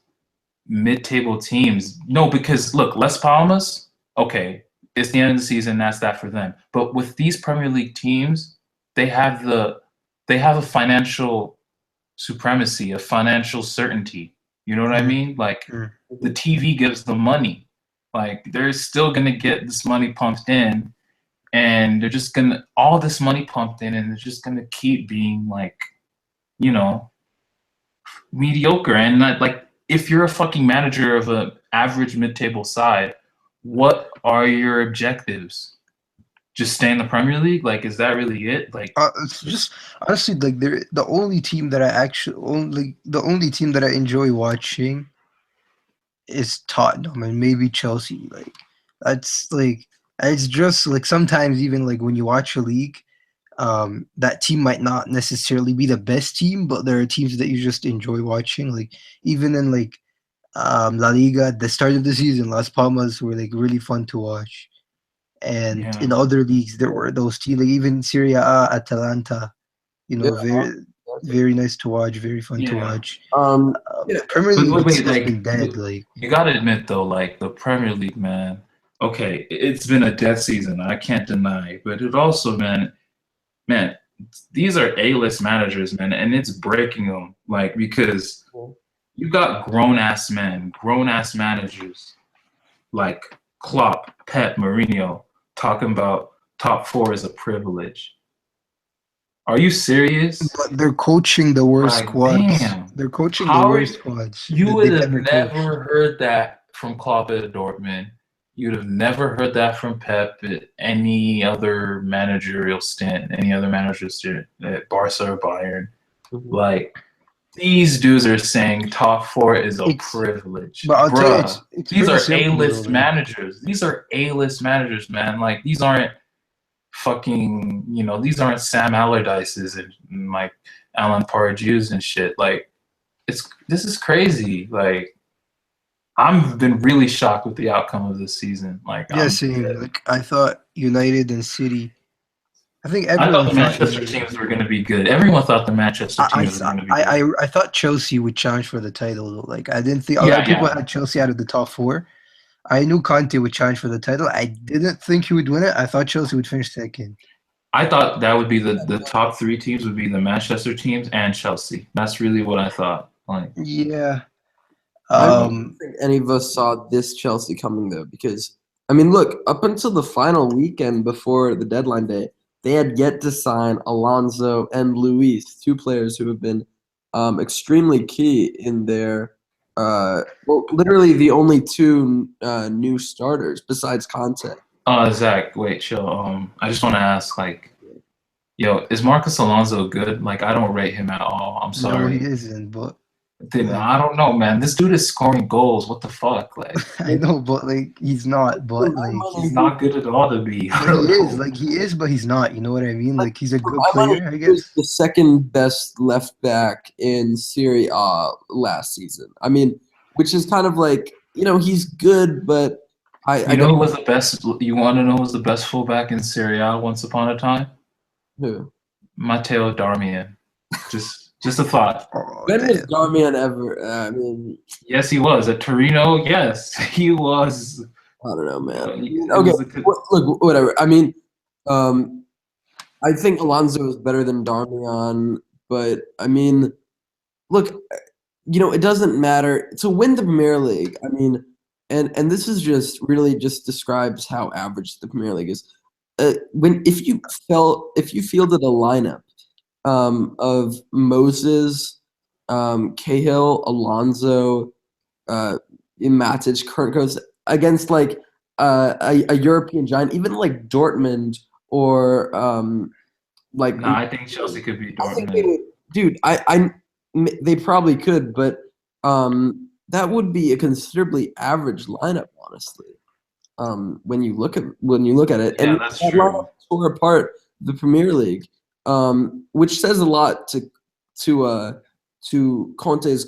mid-table teams. No, because look, Las Palmas, okay, it's the end of the season. That's that for them. But with these Premier League teams, they have a financial supremacy, a financial certainty. You know what I mean? Like Mm. the TV gives them money. Like they're still gonna get this money pumped in, and they're just gonna all this money pumped in, and they're just gonna keep being like, mediocre. And not, like if you're a fucking manager of an average mid-table side, what are your objectives? Just stay in the Premier League? Like, is that really it? Like, It's just honestly like they're the only team that the only team that I enjoy watching is Tottenham and maybe Chelsea. Like that's like it's just like sometimes even like when you watch a league, that team might not necessarily be the best team, but there are teams that you just enjoy watching. Like even in like La Liga at the start of the season, Las Palmas were like really fun to watch. And yeah. in other leagues, there were those teams, like even Serie A, Atalanta. Yeah. Very nice to watch, very fun to Yeah. watch. Yeah. Premier But League, it's wait, just like, been dead. Like you gotta admit though, like the Premier League, man. Okay, it's been a dead season. I can't deny, but it also, man, these are A-list managers, man, and it's breaking them. Like because You got grown ass men, grown ass managers like Klopp, Pep, Mourinho talking about top 4 is a privilege. Are you serious? But they're coaching the worst Like, squads. damn. They're coaching the How are worst squads you that would they've have ever coached. never heard that from Klopp at Dortmund. You'd have never heard that from Pep at any other managerial stint, any other managerial stint at Barca or Bayern. Like, these dudes are saying top 4 is a It's- privilege. But I'll tell you, Bruh, it's these pretty are simple, A-list though, man. managers. These are A-list managers, man. Like, these aren't fucking, these aren't Sam Allardyce's and like Alan Pardew's and shit. Like, this is crazy. Like, I've been really shocked with the outcome of this season. Like, Yeah, same. Like I thought United and City. I think I thought everyone the thought Manchester United. teams were going to be good. Everyone thought the Manchester teams were going to be good. I thought Chelsea would challenge for the title, though. Like I didn't think a lot of people had Chelsea out of the top 4. I knew Conte would challenge for the title. I didn't think he would win it. I thought Chelsea would finish second. I thought that would be the top 3 teams would be the Manchester teams and Chelsea. That's really what I thought. Like, Yeah. I don't think any of us saw this Chelsea coming, though, because, I mean, look, up until the final weekend before the deadline day, they had yet to sign Alonso and Luis, 2 players who have been extremely key in their literally the only 2 new starters besides Conte. Zach, wait, chill. I just want to ask, like, yo, is Marcus Alonso good? Like, I don't rate him at all. I'm sorry. No, he isn't, but Dude, I don't know, man. This dude is scoring goals. What the fuck? Like, I know, but like he's not. But like he's not good at all to be. But he is, like he is, but he's not. You know what I mean? Like he's a good player, I He guess. was the second best left back in Serie A last season. I mean, which is kind of like, he's good, but I know who was the best. You want to know who was the best fullback in Serie A once upon a time? Who? Matteo Darmian. Just a thought. When was Darmian ever? I mean, yes, he was at Torino. Yes, he was. I don't know, man. Okay, look, whatever. I mean, I think Alonso is better than Darmian, but I mean, look, it doesn't matter to win the Premier League. I mean, and this is just really just describes how average the Premier League is. If you fielded a lineup of Moses, Cahill, Alonso, Matic, Kurt goes against like a European giant, even like Dortmund or like. No, I think Chelsea could beat Dortmund. They probably could, but that would be a considerably average lineup, honestly. When you look at it, yeah, and that's that true. lineup tore apart the Premier League. Which says a lot to Conte's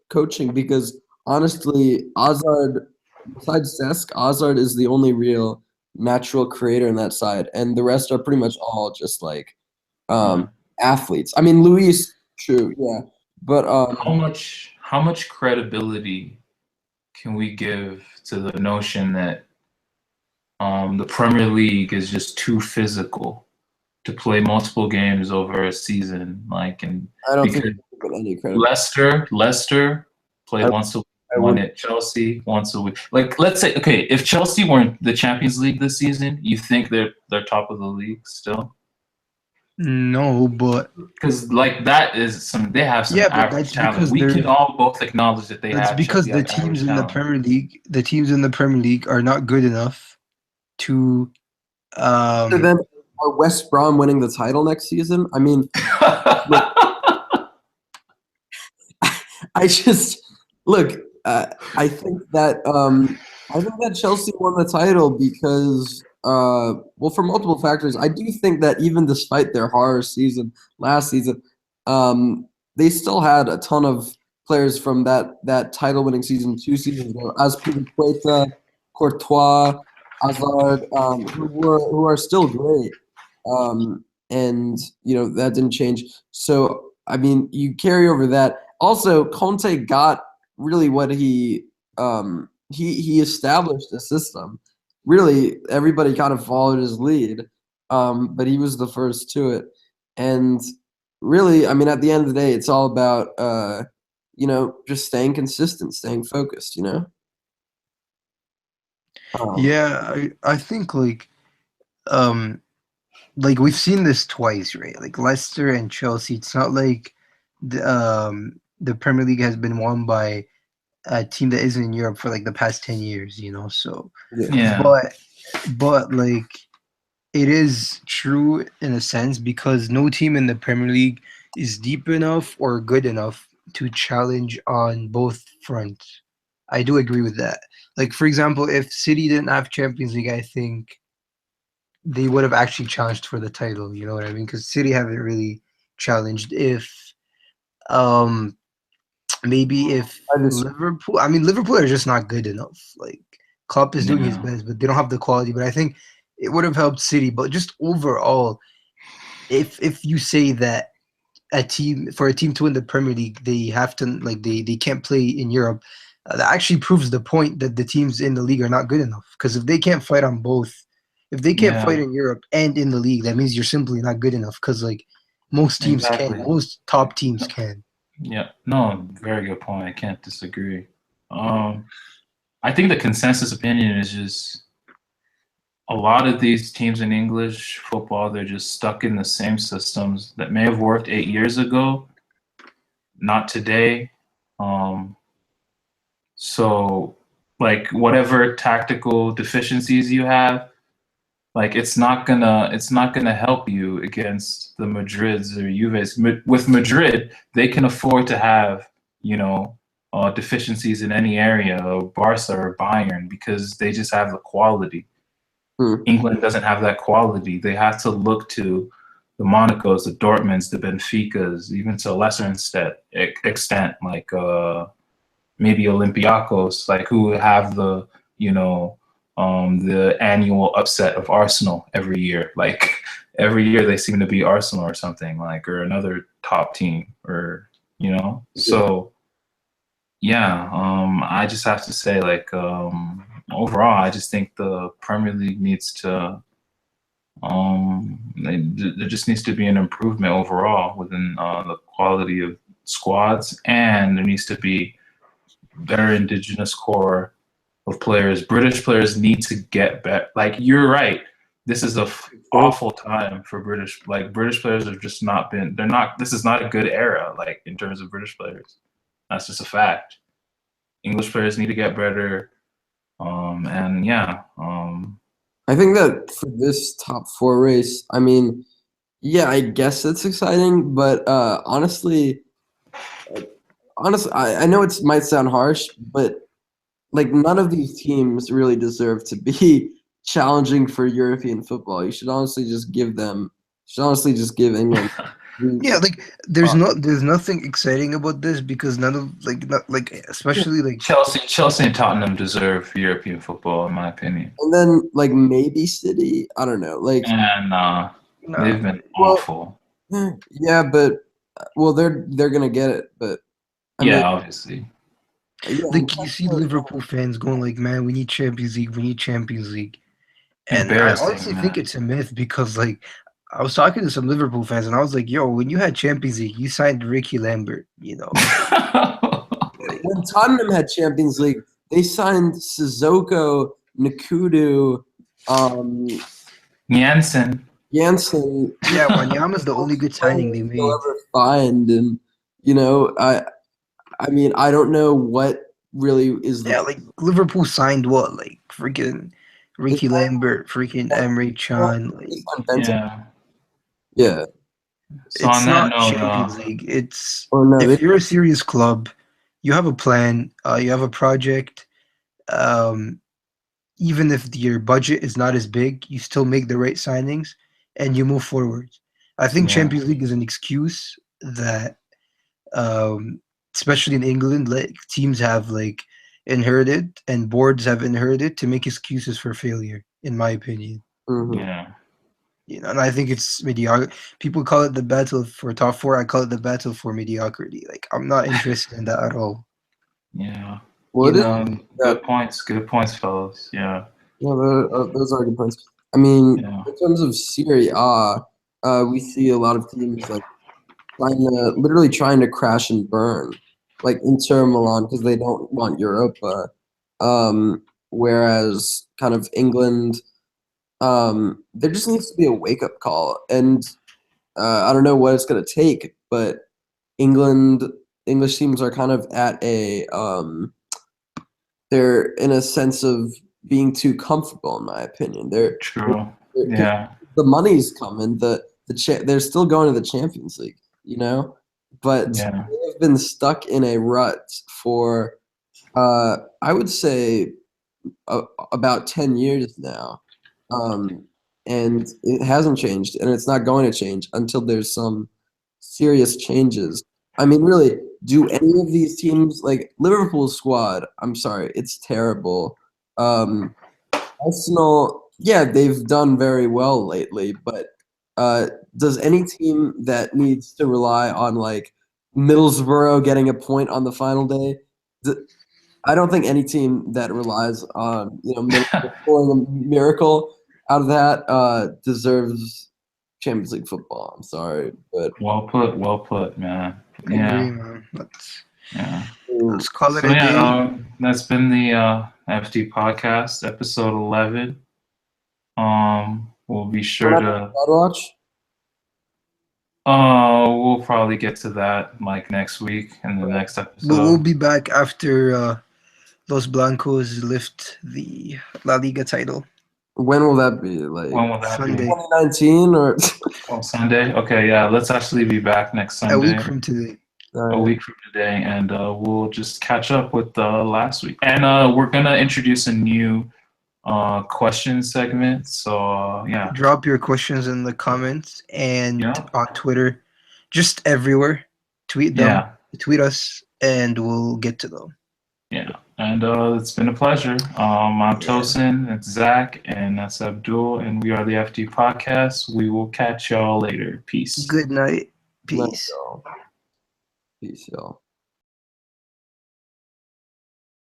coaching, because honestly, Hazard, besides Cesc, Hazard is the only real natural creator in that side, and the rest are pretty much all just like athletes. I mean, Luis, true, yeah, but how much credibility can we give to the notion that the Premier League is just too physical to play multiple games over a season? Like, and I don't think any credit. Leicester play once a week, won at Chelsea once a week. Like, let's say, okay, if Chelsea weren't the Champions League this season, you think they're top of the league still? No, but because like that is they have some average talent. We can all both acknowledge that they have. That's because the teams in the Premier League, are not good enough to. So then, are West Brom winning the title next season? I mean, I just look. I think that Chelsea won the title because, well, for multiple factors. I do think that even despite their horror season last season, they still had a ton of players from that title-winning season 2 seasons ago, as Piliqueta, Courtois, Hazard, who are still great. And that didn't change. So I mean, you carry over that. Also, Conte got really what he established a system. Really, everybody kind of followed his lead, but he was the first to it. And really, I mean, at the end of the day, it's all about just staying consistent, staying focused. Yeah, I think um like we've seen this twice, right? Like Leicester and Chelsea. It's not like the Premier League has been won by a team that isn't in Europe for like the past 10 years, So, Yeah. Yeah. but like it is true in a sense because no team in the Premier League is deep enough or good enough to challenge on both fronts. I do agree with that. Like for example, if City didn't have Champions League, I think they would have actually challenged for the title. You know what I mean? Because City haven't really challenged. If um maybe if I just Liverpool, I mean Liverpool are just not good enough. Like Klopp is doing his Yeah. best, but they don't have the quality. But I think it would have helped City. But just overall, if you say that a team to win the Premier League, they have to like they can't play in Europe. That actually proves the point that the teams in the league are not good enough. Because if they can't fight on both, if they can't Yeah. fight in Europe and in the league, that means you're simply not good enough. Because like most teams can, Exactly. most top teams can. Yeah. No, very good point. I can't disagree. Um, I think the consensus opinion is just a lot of these teams in English football, they're just stuck in the same systems that may have worked 8 years ago, not today. Um, so, like, whatever tactical deficiencies you have, like it's not gonna help you against the Madrids or Juves. With Madrid, they can afford to have deficiencies in any area, of Barca or Bayern, because they just have the quality. hmm. England doesn't have that quality. They have to look to the Monacos, the Dortmunds, the Benficas, even to a lesser extent, like maybe Olympiacos, like who have the annual upset of Arsenal every year. Like every year they seem to be Arsenal or something, like, or another top team, or So yeah, I just have to say, like, overall, I just think the Premier League needs to there just needs to be an improvement overall within the quality of squads, and there needs to be better indigenous core of players. British players need to get better. Like, you're right. This is a awful time for British players have just not been. They're not. This is not a good era. Like, in terms of British players, that's just a fact. English players need to get better. And yeah. I think that for this top four race, I mean, yeah, I guess it's exciting, but honestly, I know it might sound harsh, but like none of these teams really deserve to be challenging for European football. You should honestly just give them. Should honestly just give England. Yeah, like there's nothing exciting about this because none of like not like especially like Chelsea and Tottenham deserve European football, in my opinion. And then like maybe City. I don't know. Like And nah, they've been well, awful. yeah, but well, they're gonna get it. But I mean, Yeah, obviously. yeah, like you see Liverpool fans going like, man, we need Champions League, we need Champions League. And I Embarrassing, honestly think man. it's a myth because like I was talking to some Liverpool fans and I was like, yo, when you had Champions League, you signed Ricky Lambert. Like, when Tottenham had Champions League, they signed Sissoko, Nakudu, Jansen. Jansen. yeah, Wanyama's the only good signing they They'll made. ever find, and I mean, I don't know what really is Yeah, the. like Liverpool signed what? Like freaking They Ricky Lambert, freaking Emre Can. Like signed Benton. Yeah. Yeah. So it's on that not note, Champions League. It's Or no, if they you're a serious club, you have a plan, you have a project. Um, Even if your budget is not as big, you still make the right signings and you move forward. I think yeah, Champions League is an excuse that, um, especially in England, like teams have like inherited and boards have inherited to make excuses for failure. In my opinion, mhm. yeah, and I think it's mediocre. People call it the battle for top four. I call it the battle for mediocrity. Like I'm not interested in that at all. yeah. Well, You it is know, Good points, fellas. Yeah, yeah, those are good points. I mean, yeah, in terms of Serie A, we see a lot of teams like literally trying to crash and burn. like Inter Milan because they don't want Europa. Whereas kind of England, there just needs to be a wake up call, and I don't know what it's gonna take, but English teams are kind of at a they're in a sense of being too comfortable, in my opinion. True. They're Yeah. the money's coming. They're still going to the Champions League, but Yeah. they've been stuck in a rut for I would say about 10 years now, and it hasn't changed, and it's not going to change until there's some serious changes. I mean, really, do any of these teams like Liverpool's squad? I'm sorry, it's terrible. Um, Arsenal, yeah, they've done very well lately, but does any team that needs to rely on like Middlesbrough getting a point on the final day? I don't think any team that relies on Middlesbrough scoring a miracle out of that deserves Champions League football. I'm sorry, but Well put, man. I agree, Yeah. man. Yeah. Let's call it So a day. yeah, that's been the FD podcast, episode 11. We'll be sure to. watch. We'll probably get to that like next week in the next episode. But we'll be back after Los Blancos lift the La Liga title. When will that be? Like When will that Sunday. be? 2019 or Oh, Sunday? Okay, yeah. Let's actually be back next Sunday. A week from today. A week from today, and we'll just catch up with last week. And we're gonna introduce a new question segment. So yeah, Drop your questions in the comments and Yeah. on Twitter, just everywhere. Tweet them, yeah, tweet us, and we'll get to them. yeah. And it's been a pleasure. I'm Yeah. Tosin, it's Zach, and that's Abdul, and we are the FD Podcast. We will catch y'all later. Peace. Good night. Let's Peace. go. Peace, y'all.